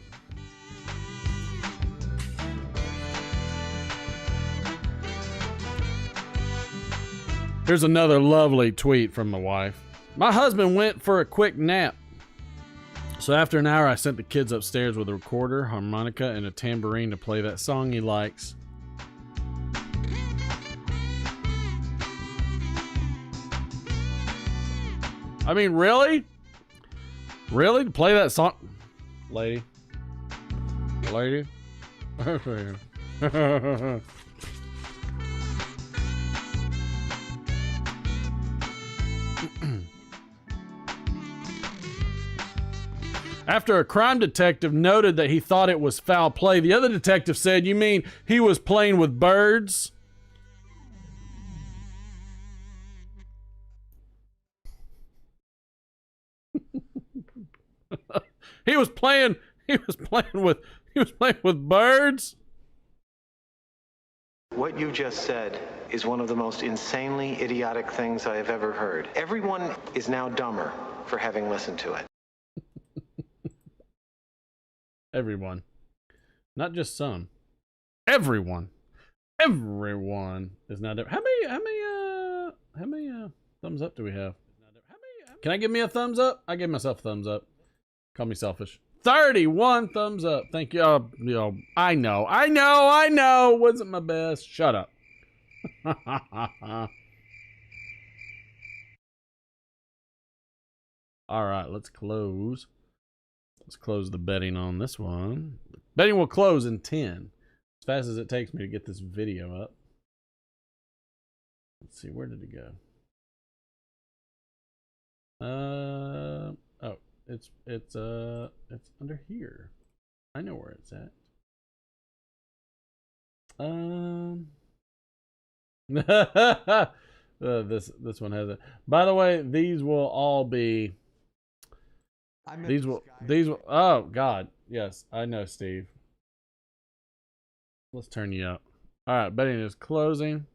Here's another lovely tweet from my wife. My husband went for a quick nap. So after an hour, I sent the kids upstairs with a recorder, harmonica, and a tambourine to play that song he likes. I mean, really? Really? To play that song? Lady? Lady? After a crime detective noted that he thought it was foul play, the other detective said, "You mean he was playing with birds?" He was playing with birds? What you just said is one of the most insanely idiotic things I have ever heard. Everyone is now dumber for having listened to it. Everyone. Not just some. Everyone. Everyone is now different. How many thumbs up do we have? Can I give me a thumbs up? I gave myself a thumbs up. Call me selfish. 31 thumbs up. Thank you. I know. Wasn't my best. Shut up. All right, let's close. Let's close the betting on this one. Betting will close in 10. As fast as it takes me to get this video up. Let's see, where did it go? Oh, it's under here. I know where it's at. This one has it. By the way, these will all be. These will. Oh God, yes, I know, Steve. Let's turn you up. All right, betting is closing.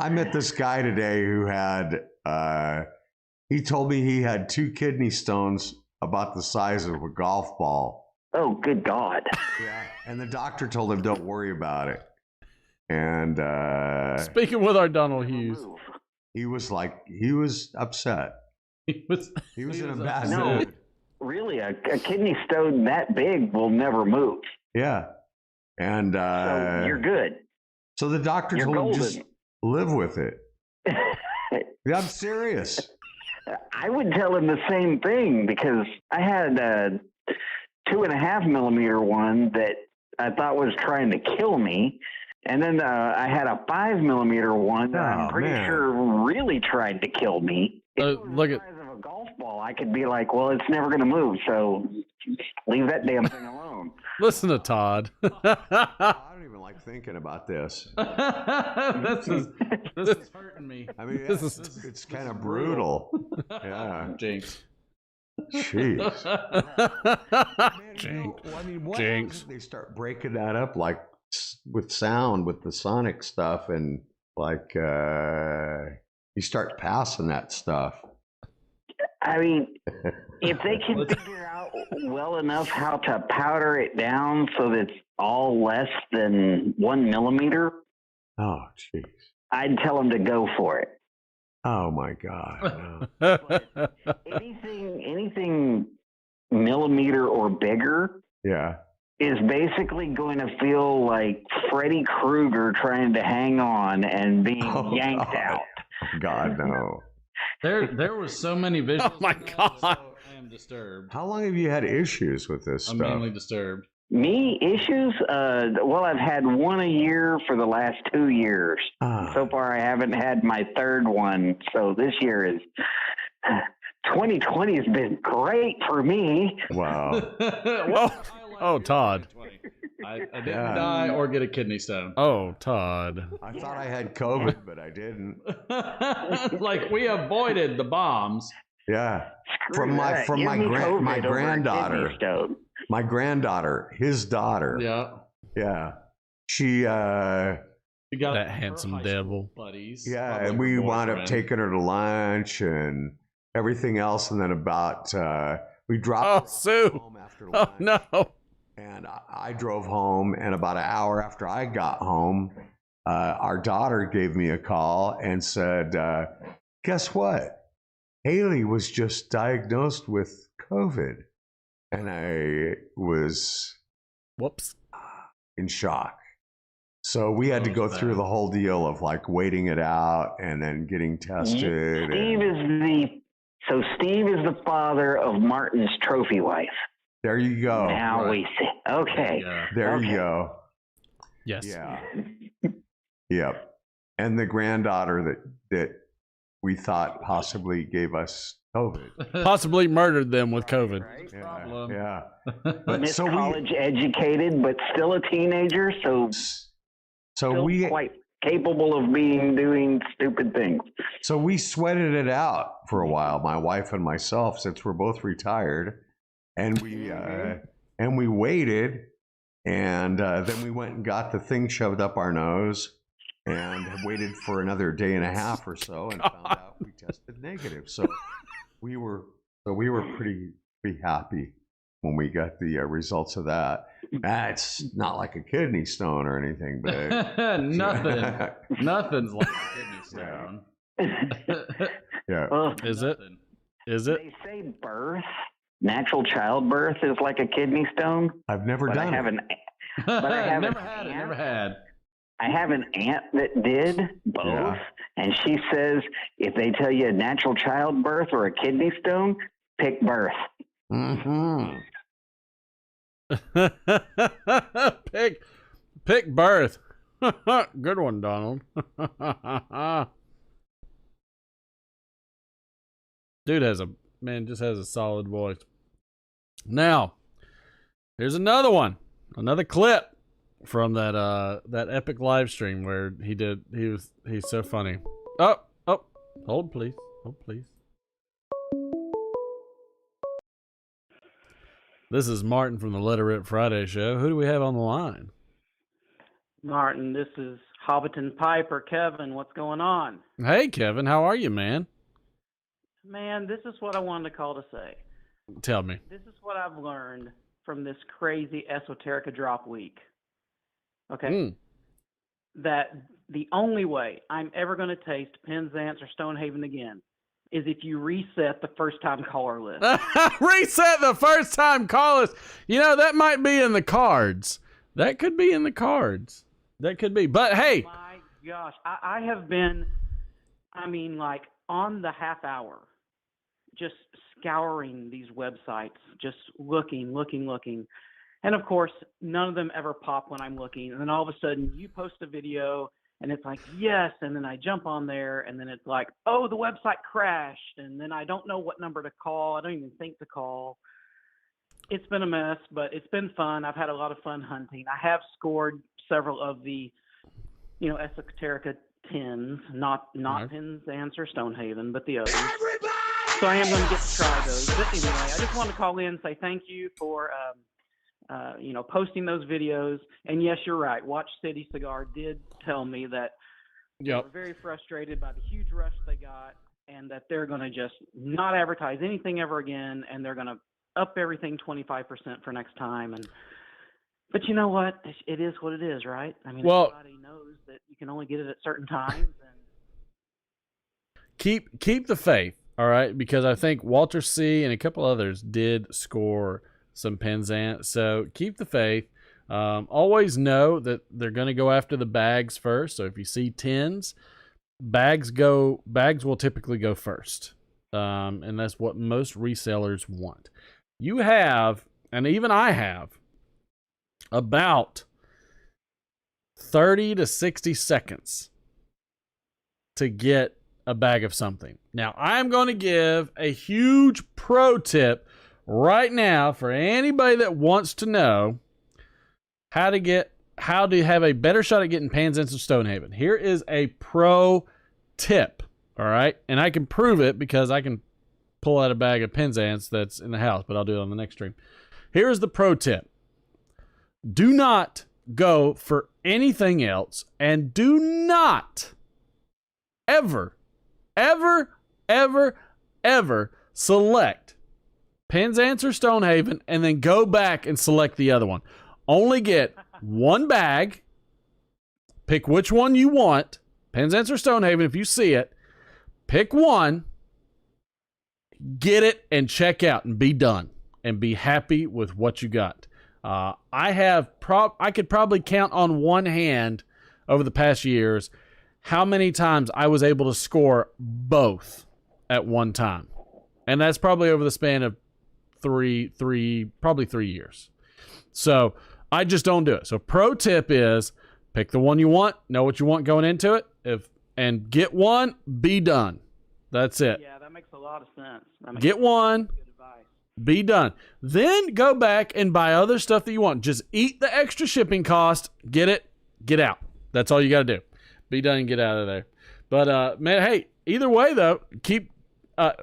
I met this guy today who had, he told me he had 2 kidney stones about the size of a golf ball. Oh, good God. Yeah. And the doctor told him, don't worry about it. And speaking with our Donald Hughes, he was upset. He was in a bad mood. Really, a kidney stone that big will never move. Yeah. And so you're good. So the doctor you're told golden. him just live with it. Yeah, I'm serious. I would tell him the same thing because I had a 2.5 millimeter one that I thought was trying to kill me. And then I had a 5mm one that I'm pretty sure really tried to kill me. Look at the size of a golf ball. I could be like, well, it's never going to move, so leave that damn thing alone. Listen to Todd. I don't even like thinking about this. this is hurting me. I mean, it's kind of brutal. Yeah. Jinx. Jeez. Jinx. I mean, what Jinx. happens if they start breaking that up like with sound, with the sonic stuff, and like you start passing that stuff? I mean, if they can figure out well enough how to powder it down so that it's all less than 1mm, oh, jeez, I'd tell them to go for it. Oh my God! No. anything millimeter or bigger, Yeah. is basically going to feel like Freddy Krueger trying to hang on and being yanked out. God, no. There was so many visuals. Oh my God! I am disturbed. How long have you had issues with this I'm stuff? mainly disturbed. Me, issues? Well, I've had one a year for the last 2 years. So far, I haven't had my third one. So this year is 2020 has been great for me. Wow. Oh, Todd. I didn't die or get a kidney stone. Oh, Todd. I thought I had COVID, but I didn't. Like, we avoided the bombs. Yeah. Screw that. Give me COVID My over a granddaughter. kidney stone. My granddaughter, his daughter. Yeah. Yeah. She got that handsome devil. Buddies. yeah, Probably and we her wound up boyfriend. taking her to lunch and everything else, and then about we dropped her Sue. home after lunch. Oh no. And I drove home, and about an hour after I got home, our daughter gave me a call and said, guess what? Haley was just diagnosed with COVID. And I was Whoops. in shock. So we had to go through the whole deal of like waiting it out and then getting tested. Steve is the father of Martin's trophy wife. There you go. Now we see. Okay. There you go. Yes. Yeah. Yep. And the granddaughter that we thought possibly gave us COVID. Possibly murdered them with COVID. Yeah. But Miss so college educated, but still a teenager, so still we quite capable of doing stupid things. So we sweated it out for a while, my wife and myself, since we're both retired, and we waited, and then we went and got the thing shoved up our nose, and waited for another day and a half or so, and found out we tested negative. So we were pretty happy when we got the results of that. It's not like a kidney stone or anything, but Nothing's like a kidney stone. Yeah. Is it? Is it? They say natural childbirth is like a kidney stone. I've never done it. But I have Never had it. Never had. I have an aunt that did both, Yeah. and she says if they tell you a natural childbirth or a kidney stone, pick birth. Mm-hmm. Pick birth. Good one, Donald. Dude just has a solid voice. Now, here's another one. Another clip from that epic live stream where he's so funny. Oh, hold please. This is Martin from the Let It Rip Friday show. Who do we have on the line? Martin, this is Hobbiton Piper. Kevin, what's going on? Hey, Kevin, how are you, man? Man, this is what I wanted to call to say. Tell me. This is what I've learned from this crazy Esoterica drop week. Okay? That the only way I'm ever going to taste Penzance or Stonehaven again is if you reset the first-time caller list. Reset the first-time caller list. You know, that might be in the cards. That could be in the cards. That could be. But, hey. My gosh. I have been, like, on the half hour, just scouring these websites, just looking. And of course, none of them ever pop when I'm looking. And then all of a sudden you post a video and it's like, yes. And then I jump on there and then it's like, oh, the website crashed. And then I don't know what number to call. I don't even think to call. It's been a mess, but it's been fun. I've had a lot of fun hunting. I have scored several of the, Esoterica 10s, not Penzance or Stonehaven, but the others. So I am going to get to try those. But anyway, I just want to call in and say thank you for, posting those videos. And yes, you're right. Watch City Cigar did tell me that they were very frustrated by the huge rush they got and that they're going to just not advertise anything ever again. And they're going to up everything 25% for next time. But you know what? It is what it is, right? I mean, everybody knows that you can only get it at certain times. And keep the faith, all right? Because I think Walter C. and a couple others did score some Penzance. So keep the faith. Always know that they're going to go after the bags first. So if you see 10s, bags will typically go first. And that's what most resellers want. You have, and even I have, about 30 to 60 seconds to get a bag of something. Now, I'm going to give a huge pro tip right now for anybody that wants to know how to have a better shot at getting Penzance or Stonehaven. Here is a pro tip, all right? And I can prove it because I can pull out a bag of Penzance that's in the house, but I'll do it on the next stream. Here's the pro tip. Do not go for anything else, and do not ever select Penzance or Stonehaven and then go back and select the other one. Only get one bag, pick which one you want, Penzance or Stonehaven if you see it, pick one, get it and check out and be done and be happy with what you got. I could probably count on one hand over the past years how many times I was able to score both at one time. And that's probably over the span of probably 3 years. So I just don't do it. So pro tip is pick the one you want, know what you want going into it, and get one, be done. That's it. Yeah, that makes a lot of sense. Get one, be done. Then go back and buy other stuff that you want. Just eat the extra shipping cost, get it, get out. That's all you got to do. Be done and get out of there. But, man, hey, either way, though,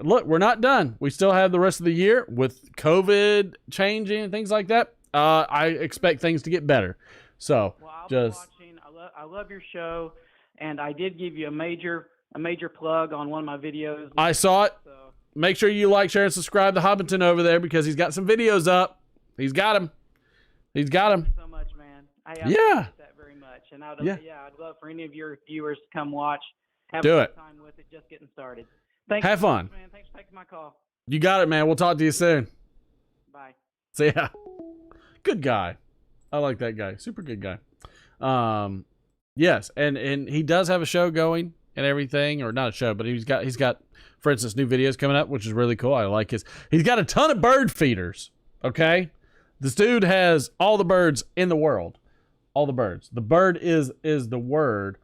look, we're not done. We still have the rest of the year with COVID changing and things like that. I expect things to get better. So, I'll be watching. I love your show, and I did give you a major plug on one of my videos. I saw it. So. Make sure you like, share, and subscribe to Hobbiton over there because he's got some videos up. He's got them. Thank you so much, man. I appreciate that very much. And I'd love for any of your viewers to come watch. Have Do a it. good time with it. Just getting started. Thanks. Have fun. Man. Thanks for taking my call. You got it, man. We'll talk to you soon. Bye. See ya. Good guy. I like that guy. Super good guy. Yes, and he does have a show going and everything, or not a show, but he's got, for instance, new videos coming up, which is really cool. I like he's got a ton of bird feeders. Okay, this dude has all the birds in the world, all the birds. The bird is the word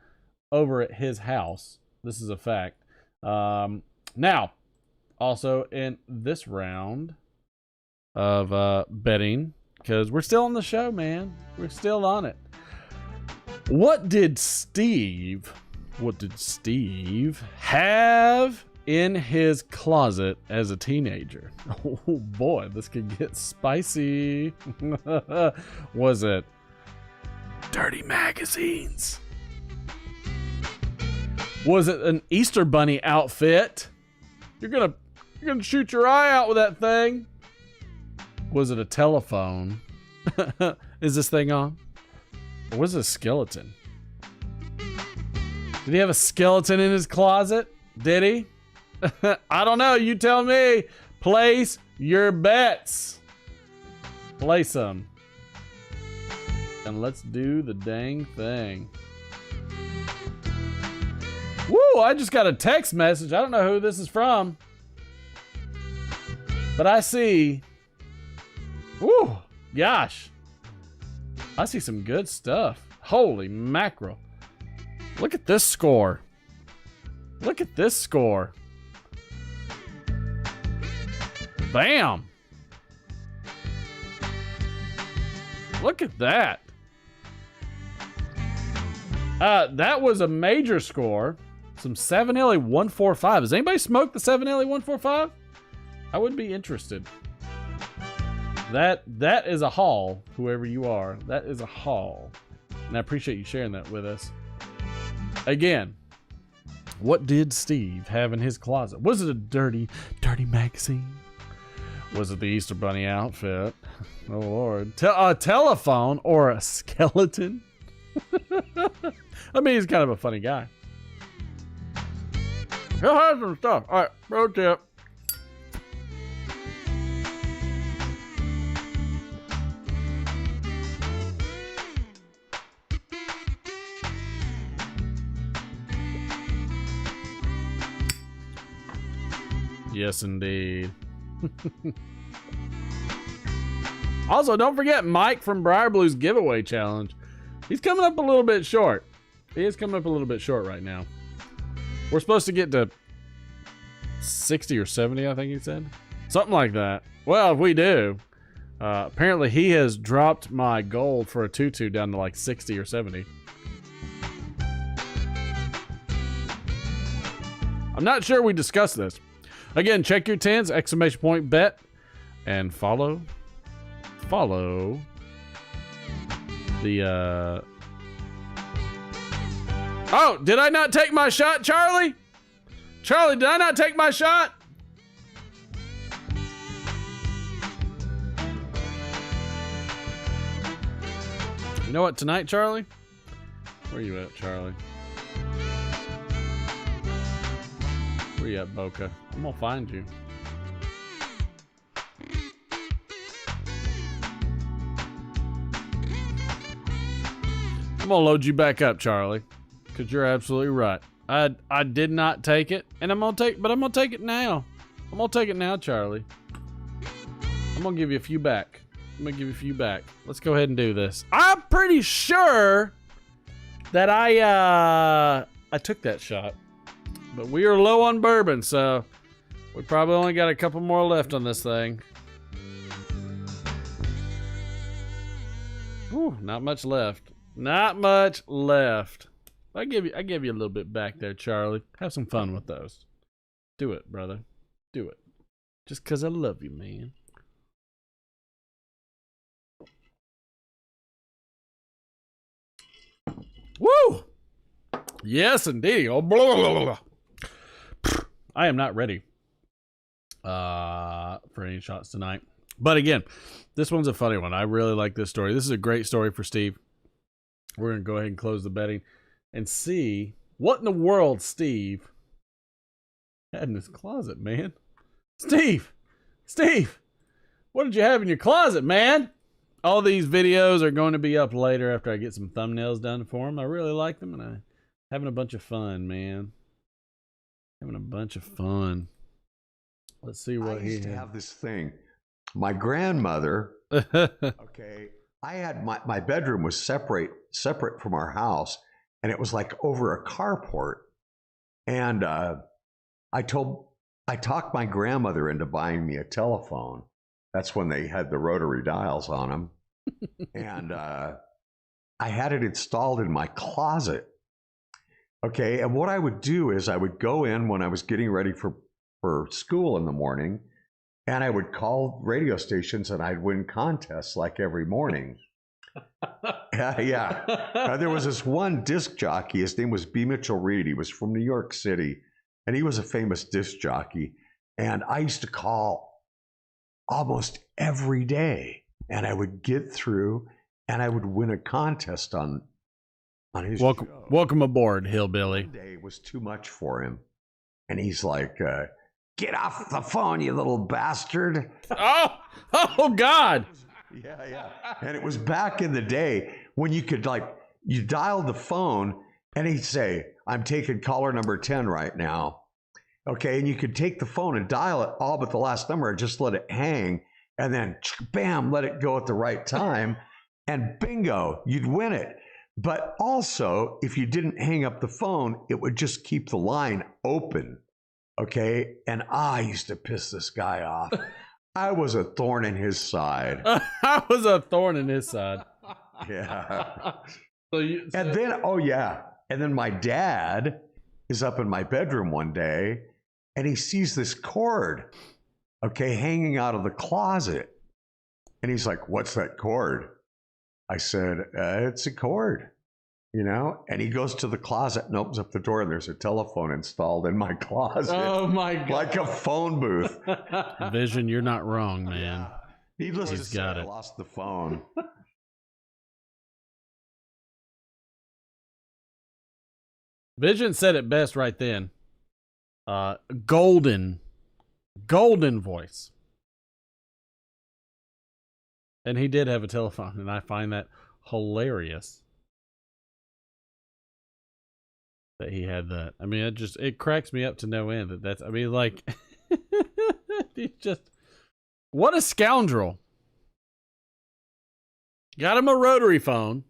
over at his house. This is a fact. Now, also in this round of betting, because we're still on the show, man. We're still on it. What did Steve have in his closet as a teenager? Oh boy, this could get spicy. Was it dirty magazines? Was it an Easter Bunny outfit? You're gonna shoot your eye out with that thing. Was it a telephone? Is this thing on? Or was it a skeleton? Did he have a skeleton in his closet? Did he? I don't know. You tell me. Place your bets. Place them. And let's do the dang thing. Woo! I just got a text message. I don't know who this is from. But I see. Woo! Gosh. I see some good stuff. Holy mackerel. Look at this score. Look at this score. Bam. Look at that. That was a major score. Some 7LE 145. Has anybody smoked the 7LE 145? I would be interested. That is a haul, whoever you are. That is a haul. And I appreciate you sharing that with us. Again, what did Steve have in his closet? Was it a dirty magazine? Was it the Easter Bunny outfit? Oh, Lord. A telephone or a skeleton? I mean, he's kind of a funny guy. He'll have some stuff. All right, road tip. Yes, indeed. Also, don't forget Mike from Briar Blues giveaway challenge. He's coming up a little bit short. He is coming up a little bit short right now. We're supposed to get to 60 or 70, I think he said. Something like that. Well, if we do, apparently he has dropped my gold for a tutu down to like 60 or 70. I'm not sure we discussed this. Again, check your tens, exclamation point bet, and follow the Oh, did I not take my shot, Charlie? Charlie, did I not take my shot? You know what, tonight, Charlie? Where you at, Charlie? Where you at, Boca? I'm gonna find you. I'm gonna load you back up, Charlie, because you're absolutely right. I did not take it, and I'm gonna take it now. I'm gonna take it now, Charlie. I'm gonna give you a few back. Let's go ahead and do this. I'm pretty sure that I took that shot, but we are low on bourbon, so we probably only got a couple more left on this thing. Whew, not much left. Not much left. I give you a little bit back there, Charlie. Have some fun with those. Do it, brother. Do it. Just 'cause I love you, man. Woo! Yes, indeed. Oh, blah, blah, blah, blah. I am not ready for any shots tonight. But again, this one's a funny one. I really like this story. This is a great story for Steve. We're going to go ahead and close the betting and see what in the world Steve had in his closet, man. Steve, what did you have in your closet, man? All these videos are going to be up later after I get some thumbnails done for them. I really like them, and I'm having a bunch of fun, man. Having a bunch of fun. Let's see what I he used to had. have this thing. My grandmother, okay, I had my bedroom was separate from our house, and it was like over a carport. And I talked my grandmother into buying me a telephone. That's when they had the rotary dials on them. And I had it installed in my closet. Okay, and what I would do is I would go in when I was getting ready for school in the morning, and I would call radio stations and I'd win contests like every morning. Yeah. There was this one disc jockey. His name was B. Mitchell Reed. He was from New York City, and he was a famous disc jockey. And I used to call almost every day, and I would get through, and I would win a contest on his show. Welcome aboard, Hillbilly. One day was too much for him, and he's like, "Get off the phone, you little bastard!" Oh, God! Yeah. And it was back in the day when you could you dialed the phone, and he'd say, "I'm taking caller number 10 right now." Okay, and you could take the phone and dial it all but the last number and just let it hang, and then bam, let it go at the right time. and bingo, you'd win it. But also, if you didn't hang up the phone, it would just keep the line open. Okay? And I used to piss this guy off. I was a thorn in his side. I was a thorn in his side. Yeah. And then my dad is up in my bedroom one day, and he sees this cord, okay, hanging out of the closet. And he's like, "What's that cord?" I said, "It's a cord, you know?" And he goes to the closet and opens up the door, and there's a telephone installed in my closet. Oh, my God. Like a phone booth. Vision, you're not wrong, man. Needless to He's say, got I it. lost the phone. Vision said it best right then. Golden voice. And he did have a telephone, and I find that hilarious that he had that. I mean, it cracks me up to no end that's, I mean, like, he just, what a scoundrel. Got him a rotary phone.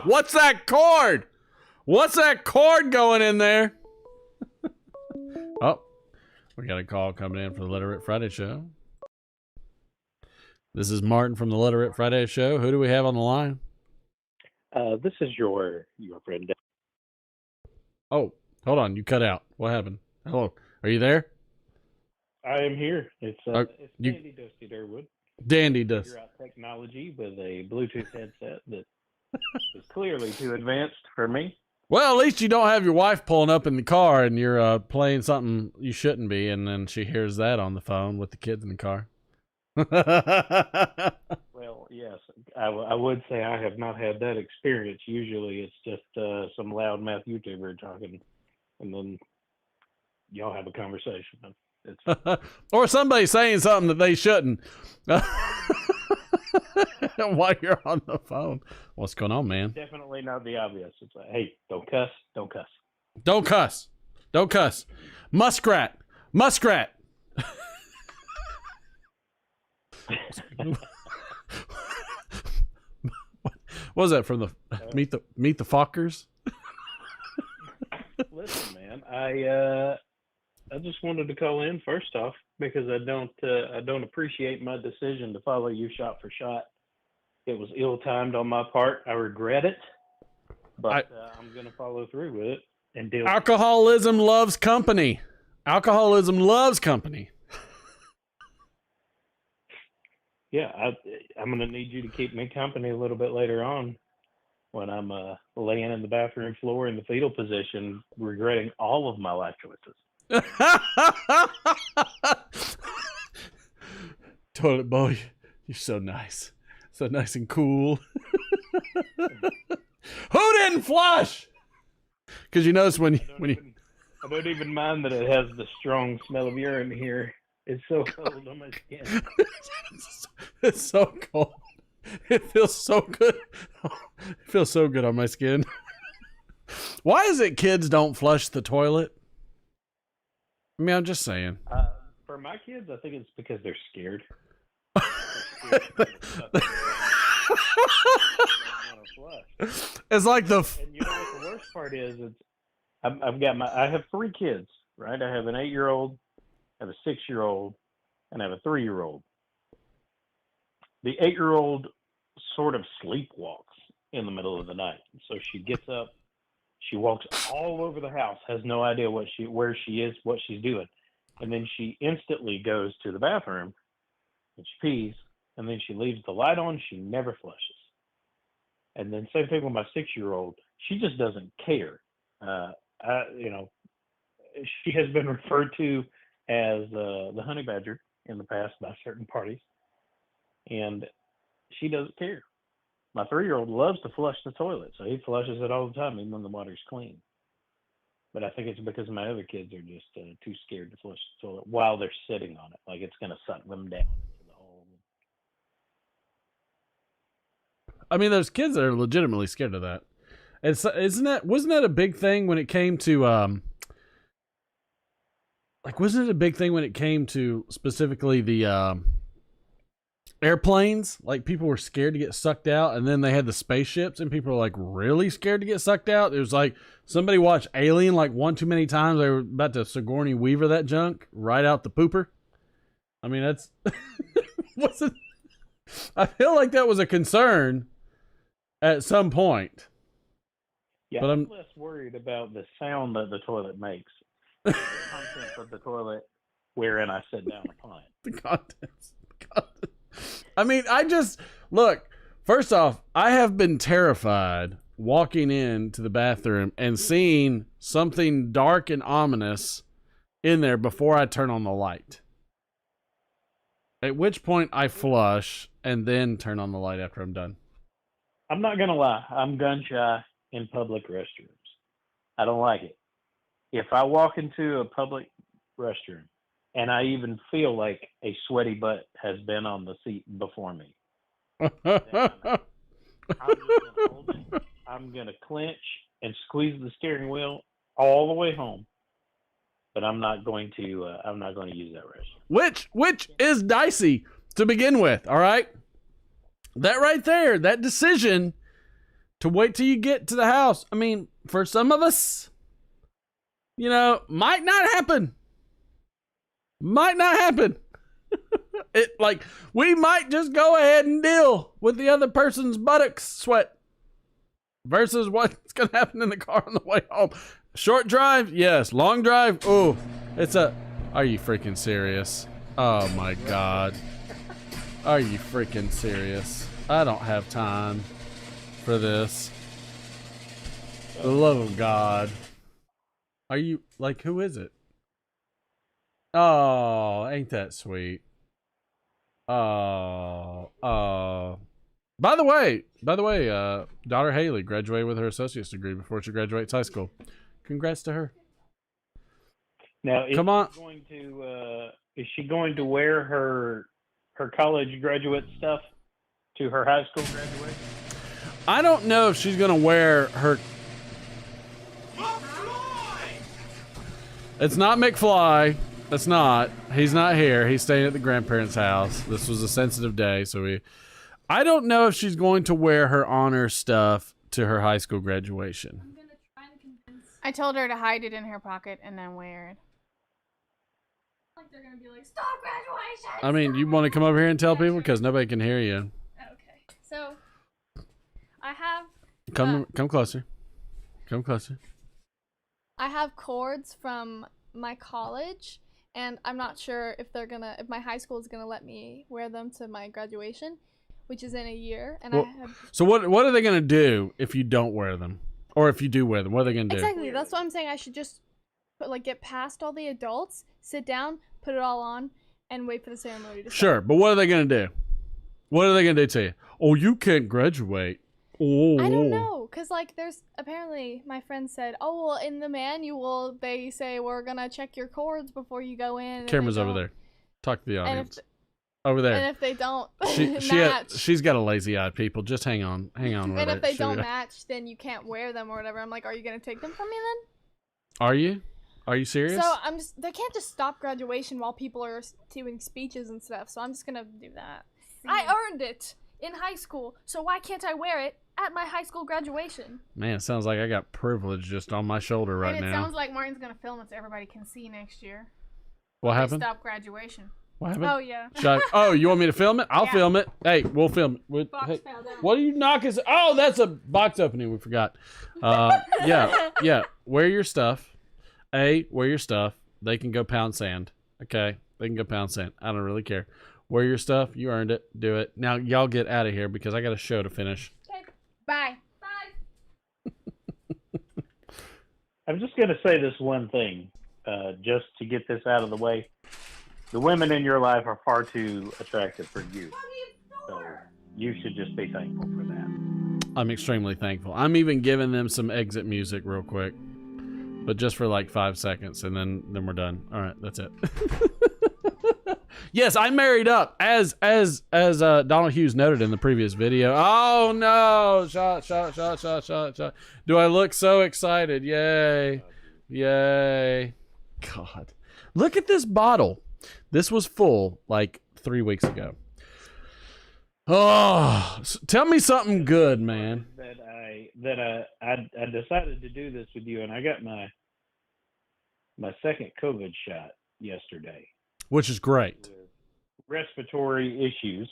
What's that cord? What's that cord going in there? Oh, we got a call coming in for the Literate Friday show. This is Martin from the Literate Friday show. Who do we have on the line? This is your friend. Oh, hold on. You cut out. What happened? Hello. Are you there? I am here. It's Dandy Dusty Durwood. Dandy Dusty. Figure out technology with a Bluetooth headset that is clearly too advanced for me. Well, at least you don't have your wife pulling up in the car and you're playing something you shouldn't be, and then she hears that on the phone with the kids in the car. Well, yes, I would say I have not had that experience. Usually it's just some loudmouth YouTuber talking, and then y'all have a conversation. Or somebody saying something that they shouldn't while you're on the phone. What's going on, man? Definitely not the obvious. It's like, hey, don't cuss, don't cuss. Don't cuss. Don't cuss. Muskrat. Muskrat. What was that from the Meet the Fockers? Listen, man, I just wanted to call in first off because I don't appreciate my decision to follow you shot for shot. It was ill-timed on my part. I regret it, but I'm going to follow through with it and deal. Alcoholism loves company. Alcoholism loves company. Yeah, I'm going to need you to keep me company a little bit later on when I'm laying in the bathroom floor in the fetal position, regretting all of my life choices. Toilet boy, you're so nice. So nice and cool. Who didn't flush? Because you notice when you I don't even mind that it has the strong smell of urine here. It's so cold on my skin. It's so cold. It feels so good. It feels so good on my skin. Why is it kids don't flush the toilet? I mean, I'm just saying. For my kids, I think it's because they're scared. It's like And you know what the worst part is? I have 3 kids, right? I have an 8-year-old, I have a 6-year-old, and I have a 3-year-old. The 8-year-old sort of sleepwalks in the middle of the night. So she gets up, she walks all over the house, has no idea where she is, what she's doing. And then she instantly goes to the bathroom and she pees, and then she leaves the light on, she never flushes. And then same thing with my 6-year-old. She just doesn't care. She has been referred to as the honey badger in the past by certain parties, and she doesn't care. My 3-year-old loves to flush the toilet, so he flushes it all the time, even when the water's clean. But I think it's because my other kids are just too scared to flush the toilet while they're sitting on it, like it's going to suck them down into the hole. I mean, there's kids that are legitimately scared of that. Wasn't that a big thing when it came to wasn't it a big thing when it came to specifically the airplanes. Like, people were scared to get sucked out, and then they had the spaceships, and people were like really scared to get sucked out. It was like somebody watched Alien like one too many times. They were about to Sigourney Weaver that junk right out the pooper. I mean, that's I feel like that was a concern at some point. Yeah, but I'm less worried about the sound that the toilet makes. The contents of the toilet wherein I sit down upon it. The contents. I mean, look, first off, I have been terrified walking into the bathroom and seeing something dark and ominous in there before I turn on the light. At which point I flush and then turn on the light after I'm done. I'm not going to lie. I'm gun shy in public restrooms. I don't like it. If I walk into a public restroom and I even feel like a sweaty butt has been on the seat before me, then I'm just gonna hold it. I'm going to clench and squeeze the steering wheel all the way home. But I'm not going to use that restroom. Which is dicey to begin with, all right? That right there, that decision to wait till you get to the house. I mean, for some of us, might not happen. Might not happen. We might just go ahead and deal with the other person's buttocks sweat versus what's going to happen in the car on the way home. Short drive, yes. Long drive, oh, are you freaking serious? Oh my God. Are you freaking serious? I don't have time for this. For the love of God. Are you, who is it? Oh, ain't that sweet? Oh. By the way, daughter Haley graduated with her associate's degree before she graduates high school. Congrats to her. Now, is she going to wear her college graduate stuff to her high school graduation? I don't know if she's going to wear her. It's not McFly. It's not. He's not here. He's staying at the grandparents' house. This was a sensitive day, so I don't know if she's going to wear her honor stuff to her high school graduation. I told her to hide it in her pocket and then wear it. Like they're gonna be like, stop graduation! I mean, you want to come over here and tell people? Because nobody can hear you. Okay. So, I have... Come closer. Come closer. I have cords from my college, and I'm not sure if if my high school is gonna let me wear them to my graduation, which is in a year. And So what are they gonna do if you don't wear them? Or if you do wear them, what are they going to do? Exactly. That's what I'm saying. I should just get past all the adults, sit down, put it all on, and wait for the ceremony to start. Sure, but what are they going to do? What are they going to do to you? Oh, you can't graduate. Oh. I don't know, because there's apparently my friend said, oh, well, in the manual they say we're going to check your cords before you go in. Camera's over there. Talk to the audience. Over there. And if they don't she's got a lazy eye, people. Just hang on. And if they don't match, then you can't wear them or whatever. I'm like, are you going to take them from me then? Are you? Are you serious? So they can't just stop graduation while people are doing speeches and stuff. So I'm just going to do that. I earned it in high school. So why can't I wear it at my high school graduation? Man, it sounds like I got privilege just on my shoulder right now. And it sounds like Martin's going to film it so everybody can see next year. What happened? Stop graduation. What happened? Oh, yeah. You want me to film it? I'll film it. Hey, we'll film it. Hey, what are you knocking? Oh, that's a box opening. We forgot. Yeah. Wear your stuff. Wear your stuff. They can go pound sand. Okay? They can go pound sand. I don't really care. Wear your stuff. You earned it. Do it. Now, y'all get out of here because I got a show to finish. Okay. Bye. I'm just going to say this one thing, just to get this out of the way. The women in your life are far too attractive for you. So you should just be thankful for that. I'm extremely thankful. I'm even giving them some exit music real quick. But just for 5 seconds, and then we're done. All right, that's it. Yes, I married up, as Donald Hughes noted in the previous video. Oh no! Shot. Do I look so excited? Yay. God. Look at this bottle. This was full 3 weeks ago. Oh, tell me something good, man. That I decided to do this with you, and I got my second COVID shot yesterday, Which is great. with respiratory issues,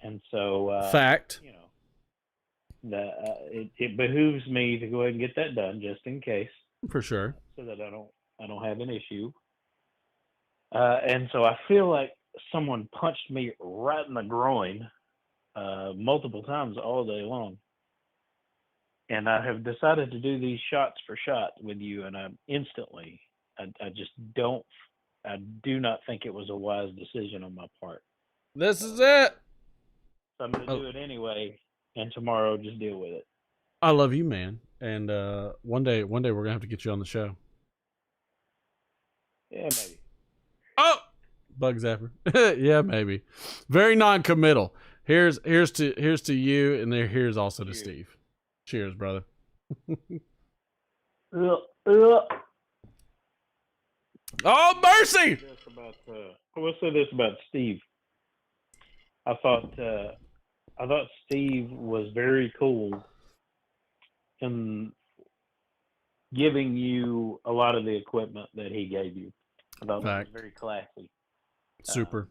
and so Fact. you know, it behooves me to go ahead and get that done just in case, For sure. so that I don't have an issue. And so I feel like someone punched me right in the groin multiple times all day long. And I have decided to do these shots for shot with you, and I do not think it was a wise decision on my part. This is it. So I'm going to do it anyway, and tomorrow just deal with it. I love you, man. And one day we're gonna have to get you on the show. Yeah, maybe. Oh, bug zapper. Yeah, maybe. Very non-committal. Here's to you, and here's also to Steve. Cheers, brother. Oh, mercy! I will say this about Steve. I thought Steve was very cool in giving you a lot of the equipment that he gave you. I thought that was very classy. Super.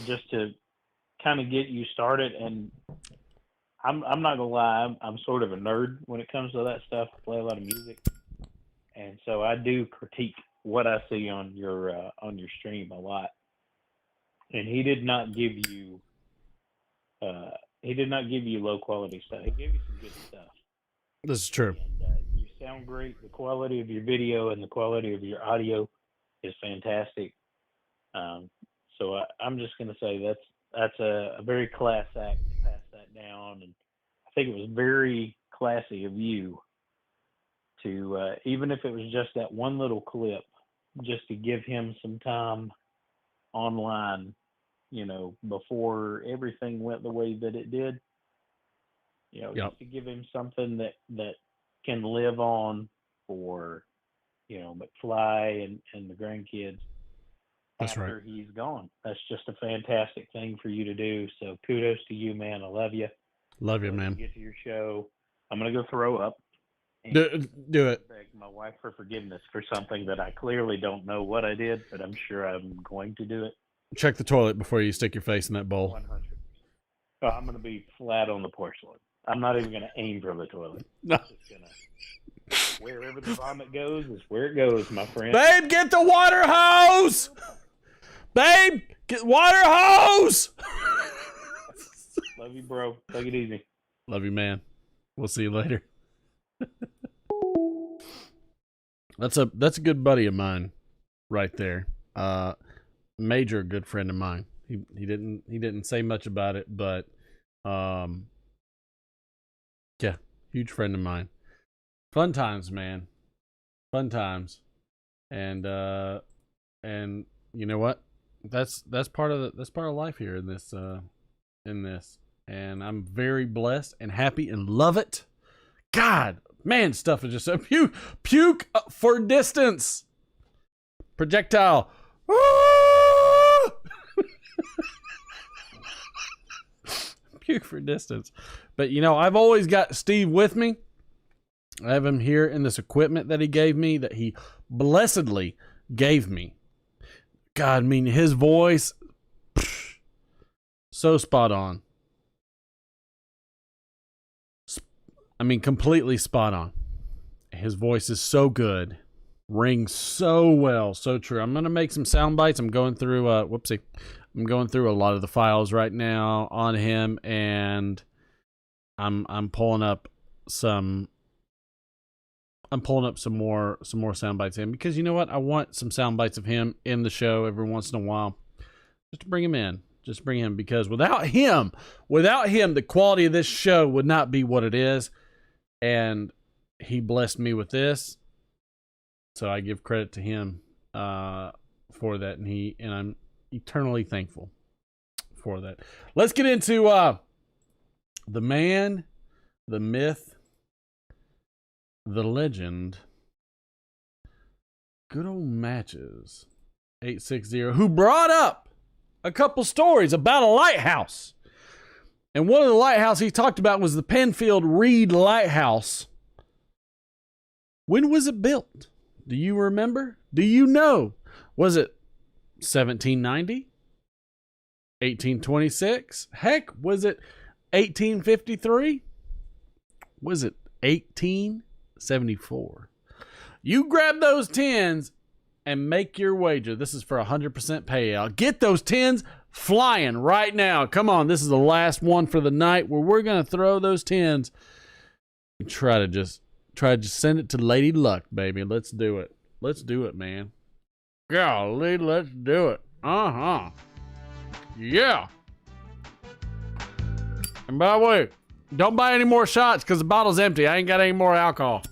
Just to kind of get you started, and I'm not gonna lie, I'm sort of a nerd when it comes to that stuff. I play a lot of music, and so I do critique what I see on your stream a lot. And he did not give you low quality stuff. He gave you some good stuff. This is true. And, you sound great. The quality of your video and the quality of your audio is fantastic. So I'm just going to say that's a very class act to pass that down, and I think it was very classy of you to even if it was just that one little clip, just to give him some time online, you know, before everything went the way that it did. You know, just to give him something that can live on for, you know, McFly and the grandkids. That's after right. he's gone. That's just a fantastic thing for you to do. So kudos to you, man. I love you. Love you, man. Get to your show. I'm gonna go throw up. Do it. Beg my wife for forgiveness for something that I clearly don't know what I did, but I'm sure I'm going to do it. Check the toilet before you stick your face in that bowl. 100. So I'm gonna be flat on the porcelain. I'm not even gonna aim for the toilet. No. I'm just gonna, wherever the vomit goes is where it goes, my friend. Babe, get the water hose! Babe, get water hose! Love you, bro. Take it easy. Love you, man. We'll see you later. That's a good buddy of mine right there. Major good friend of mine. He didn't say much about it, but yeah, huge friend of mine. Fun times, man. Fun times. And you know what? That's part of life here in this. And I'm very blessed and happy and love it. God, man, stuff is just so puke for distance. Projectile. Puke for distance. But you know, I've always got Steve with me. I have him here in this equipment that he gave me, that he blessedly gave me. God, I mean, his voice, so spot on. I mean, completely spot on. His voice is so good. Rings so well. So true. I'm going to make some sound bites. I'm going through, I'm going through a lot of the files right now on him, and I'm pulling up some more sound bites of him, because you know what? I want some sound bites of him in the show every once in a while, just to bring him in. Just bring him, because without him, the quality of this show would not be what it is. And he blessed me with this, so I give credit to him for that, and I'm eternally thankful for that. Let's get into the man, the myth, the legend, good old Matches 860, who brought up a couple stories about a lighthouse And one of the lighthouses he talked about was the Penfield Reed Lighthouse. When was it built? Do you remember? Do you know? Was it 1790? 1826? Heck, was it 1853? Was it 1874? You grab those tens and make your wager. This is for 100% payout. Get those tens flying right now. Come on, this is the last one for the night where we're going to throw those tens and try to just send it to Lady Luck, baby. Let's do it. Let's do it, man. Golly, let's do it. Uh-huh. Yeah. And by the way, don't buy any more shots because the bottle's empty. I ain't got any more alcohol.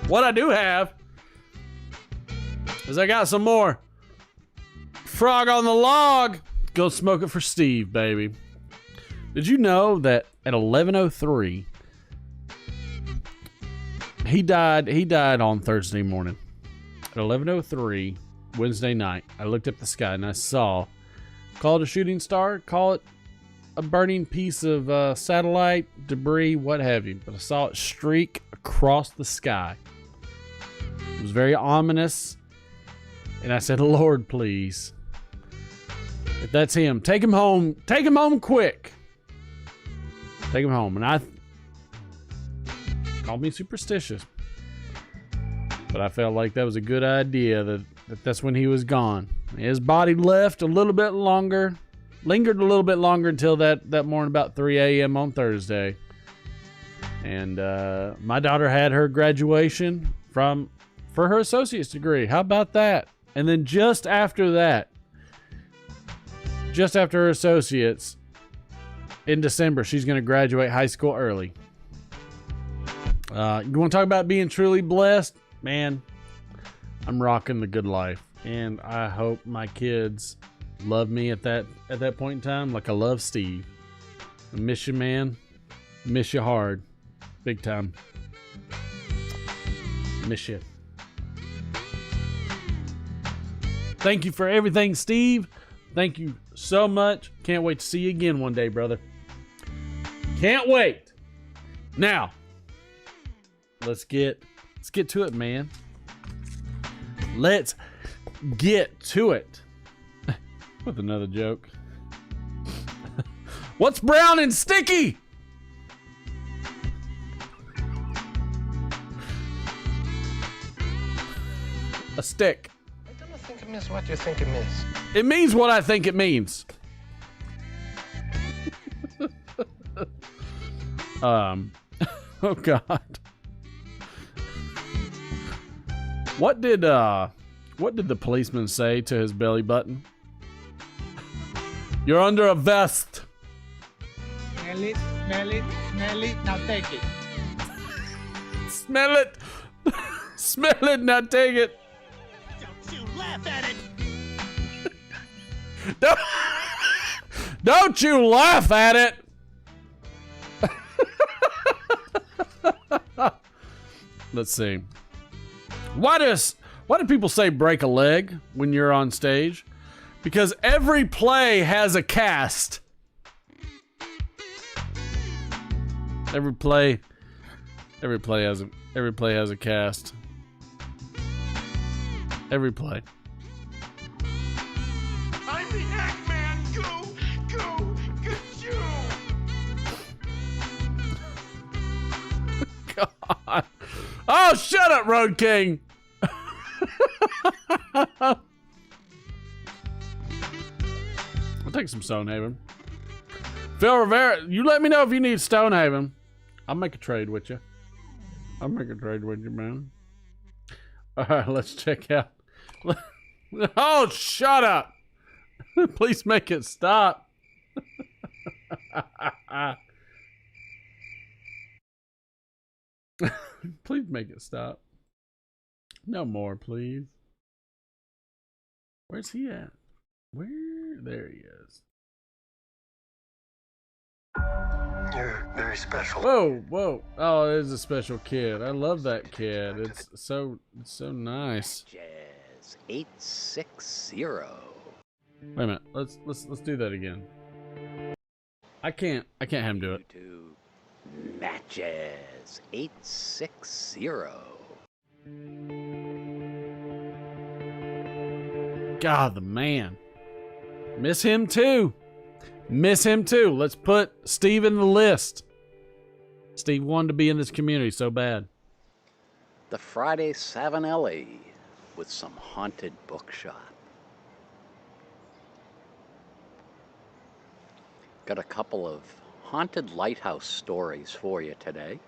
What I do have is I got some more Frog on the Log. Go smoke it for Steve, baby. Did you know that at 11:03 he died on Thursday morning? At 11:03 Wednesday night, I looked up the sky and I saw, call it a shooting star, call it a burning piece of satellite debris, what have you, but I saw it streak across the sky. It was very ominous, and I said, Lord, please, if that's him, take him home quick. Take him home. And I called me superstitious, but I felt like that was a good idea, that's when he was gone. His body lingered a little bit longer until that morning about 3 a.m. on Thursday. And my daughter had her graduation for her associate's degree. How about that? And then just after her associates in December, she's going to graduate high school early. You want to talk about being truly blessed? Man, I'm rocking the good life. And I hope my kids love me at that point in time like I love Steve. I miss you, man. Miss you hard. Big time. Miss you. Thank you for everything, Steve. Thank you so much. Can't wait to see you again one day, brother. Can't wait. Now, let's get to it, man. Let's get to it. With another joke. What's brown and sticky? A stick. I don't think it means what you think it means. It means what I think it means. Oh God. What did the policeman say to his belly button? You're under a vest. Smell it, smell it, smell it, now take it. Smell it. Smell it, now take it. Don't you laugh at it. Don't you laugh at it. Let's see. Why do people say break a leg when you're on stage? Because every play has a cast. Every play has a cast. Every play. I'm the Eggman. Go, God. Oh, shut up, Road King. I'll take some Stonehaven. Phil Rivera, you let me know if you need Stonehaven. I'll make a trade with you. Man. All right, let's check out. Oh, shut up. Please make it stop. Please make it stop. No more, please. Where's he at? There he is. You're very special. Whoa, whoa. Oh, it is a special kid. I love that kid. It's so nice. Jazz 860. Wait a minute. Let's do that again. I can't have him do it. Matches 860. God, the man. Miss him too. Miss him too. Let's put Steve in the list. Steve wanted to be in this community so bad. The Friday 7LA with some haunted bookshop. Got a couple of haunted lighthouse stories for you today.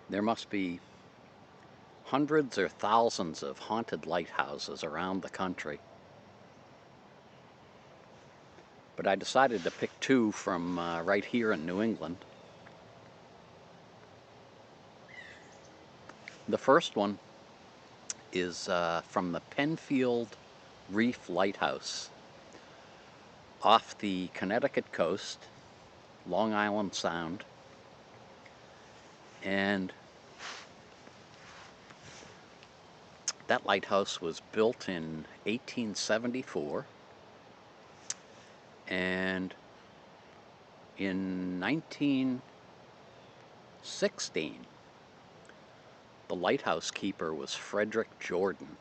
There must be hundreds or thousands of haunted lighthouses around the country. But I decided to pick two from right here in New England. The first one is from the Penfield Reef Lighthouse off the Connecticut coast, Long Island Sound. And that lighthouse was built in 1874, and in 1916 the lighthouse keeper was Frederick Jordan.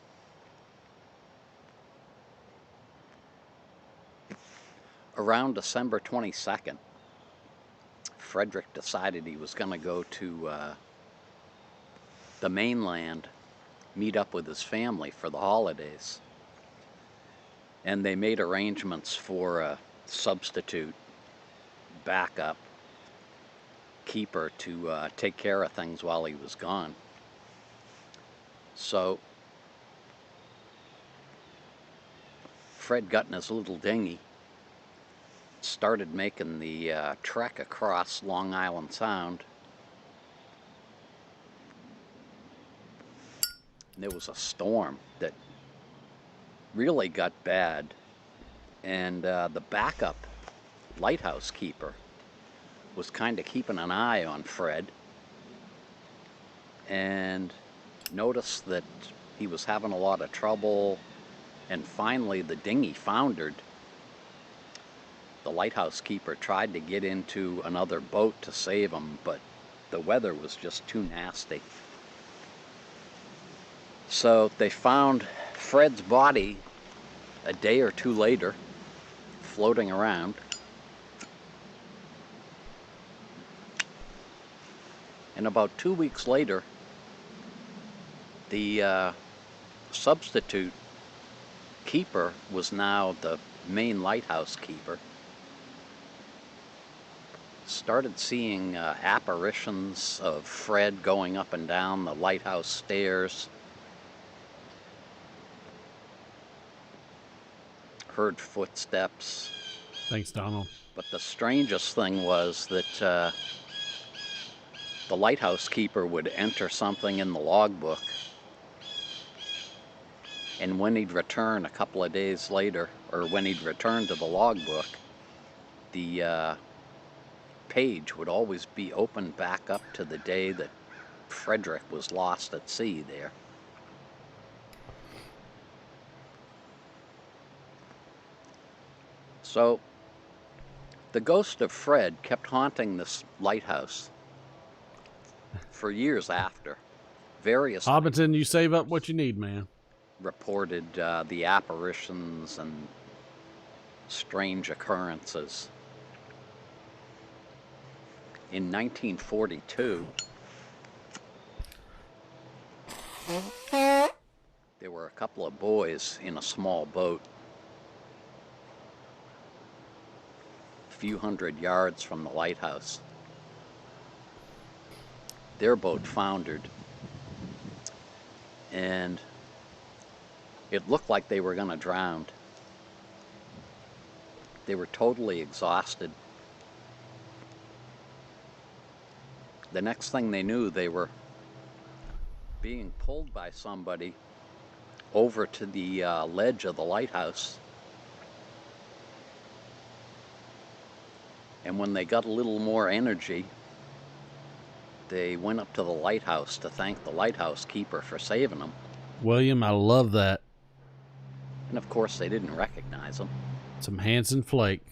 Around December 22nd, Frederick decided he was going to go to the mainland, meet up with his family for the holidays. And they made arrangements for a substitute backup keeper to take care of things while he was gone. So Fred got in his little dinghy, started making the trek across Long Island Sound. There was a storm that really got bad, and the backup lighthouse keeper was kind of keeping an eye on Fred and noticed that he was having a lot of trouble, and finally the dinghy foundered. The lighthouse keeper tried to get into another boat to save him, but the weather was just too nasty. So they found Fred's body a day or two later, floating around. And about 2 weeks later, the substitute keeper was now the main lighthouse keeper. Started seeing apparitions of Fred going up and down the lighthouse stairs. Heard footsteps. Thanks, Donald. But the strangest thing was that the lighthouse keeper would enter something in the logbook, and when he'd return a couple of days later, or when he'd return to the logbook, the page would always be opened back up to the day that Frederick was lost at sea there. So the ghost of Fred kept haunting this lighthouse for years after. Various Hobbiton, you save up what you need, man. Reported the apparitions and strange occurrences. In 1942, there were a couple of boys in a small boat a few hundred yards from the lighthouse. Their boat foundered, and it looked like they were going to drown. They were totally exhausted. The next thing they knew, they were being pulled by somebody over to the ledge of the lighthouse. And when they got a little more energy, they went up to the lighthouse to thank the lighthouse keeper for saving them. William, I love that. And of course, they didn't recognize him. Some Hanson Flake.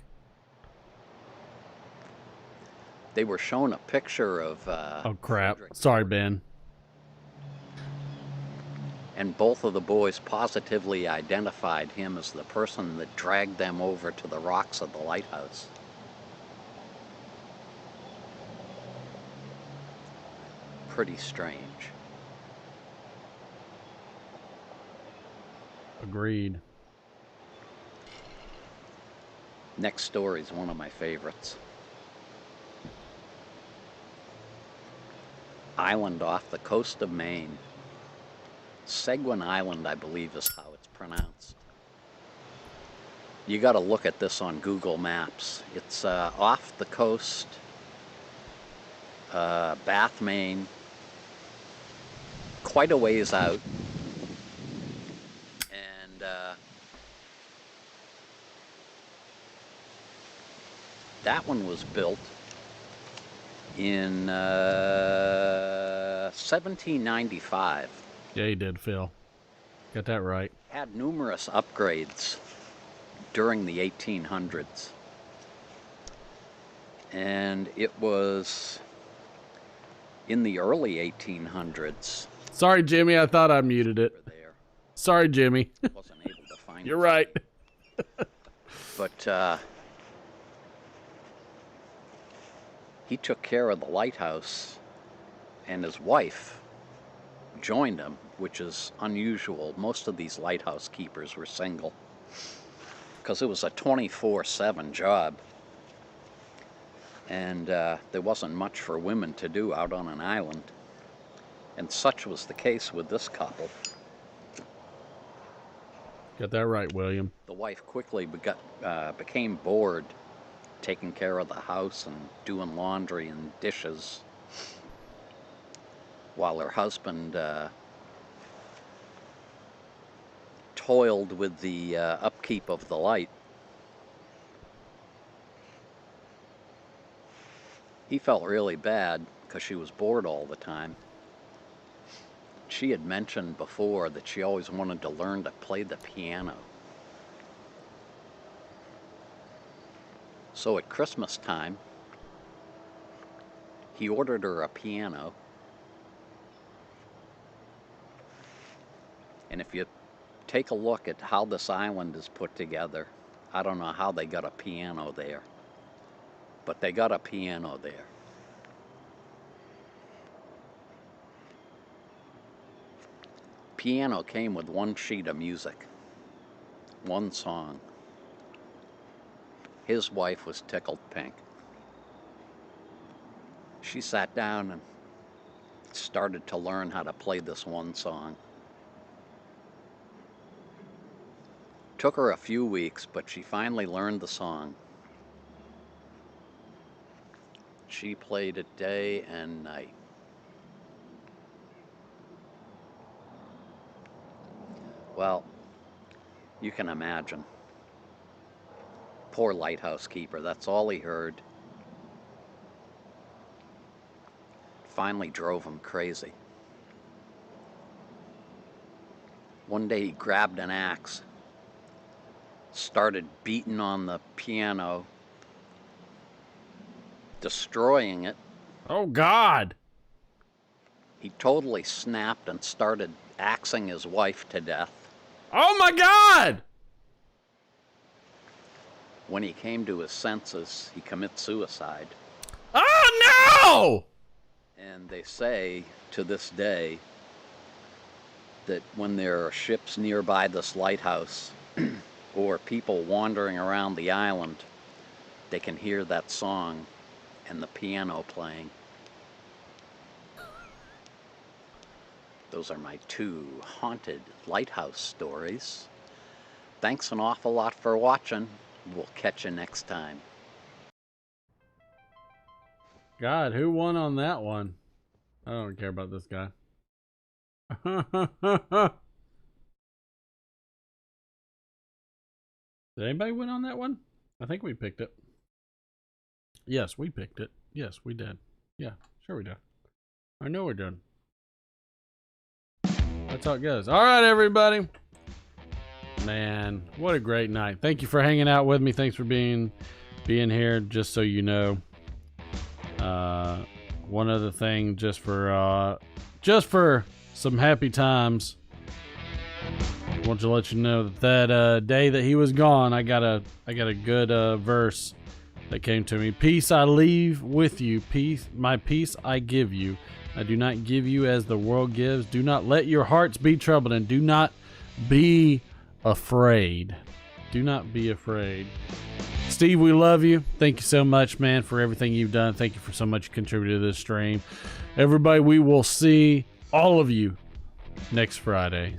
They were shown a picture of... oh, crap. Sorry, Ben. And both of the boys positively identified him as the person that dragged them over to the rocks of the lighthouse. Pretty strange. Agreed. Next story is one of my favorites. Island off the coast of Maine. Seguin Island, I believe, is how it's pronounced. You got to look at this on Google Maps. It's off the coast, Bath, Maine, quite a ways out. And that one was built in 1795. Yeah, he did, Phil. Got that right. Had numerous upgrades during the 1800s. And it was in the early 1800s. Sorry, Jimmy. I thought I muted it. Sorry, Jimmy. Wasn't able to find You're right. But he took care of the lighthouse, and his wife joined him, which is unusual. Most of these lighthouse keepers were single because it was a 24/7 job, and there wasn't much for women to do out on an island, and such was the case with this couple. Got that right, William. The wife quickly became bored taking care of the house and doing laundry and dishes, while her husband toiled with the upkeep of the light. He felt really bad because she was bored all the time. She had mentioned before that she always wanted to learn to play the piano. So at Christmas time, he ordered her a piano. And if you take a look at how this island is put together, I don't know how they got a piano there, but they got a piano there. Piano came with one sheet of music, one song. His wife was tickled pink. She sat down and started to learn how to play this one song. Took her a few weeks, but she finally learned the song. She played it day and night. Well, you can imagine. Poor lighthouse keeper, that's all he heard. Finally drove him crazy. One day he grabbed an axe, started beating on the piano, destroying it. Oh, God! He totally snapped and started axing his wife to death. Oh, my God! When he came to his senses, he commits suicide. Oh, no! And they say, to this day, that when there are ships nearby this lighthouse, or people wandering around the island, they can hear that song and the piano playing. Those are my two haunted lighthouse stories. Thanks an awful lot for watching. We'll catch you next time. God, who won on that one? I don't care about this guy. Did anybody win on that one? I think we picked it. Yes, we picked it. Yes, we did. Yeah, sure we did. I know we're done. That's how it goes. All right, everybody. Man, what a great night. Thank you for hanging out with me. Thanks for being here. Just so you know, one other thing, just for some happy times, I want to let you know that day that he was gone, I got a good verse that came to me. Peace I leave with you, my peace I give you. I do not give you as the world gives. Do not let your hearts be troubled, and do not be afraid. Do not be afraid. Steve, we love you. Thank you so much, man, for everything you've done. Thank you for so much you contributed to this stream. Everybody, we will see all of you next Friday.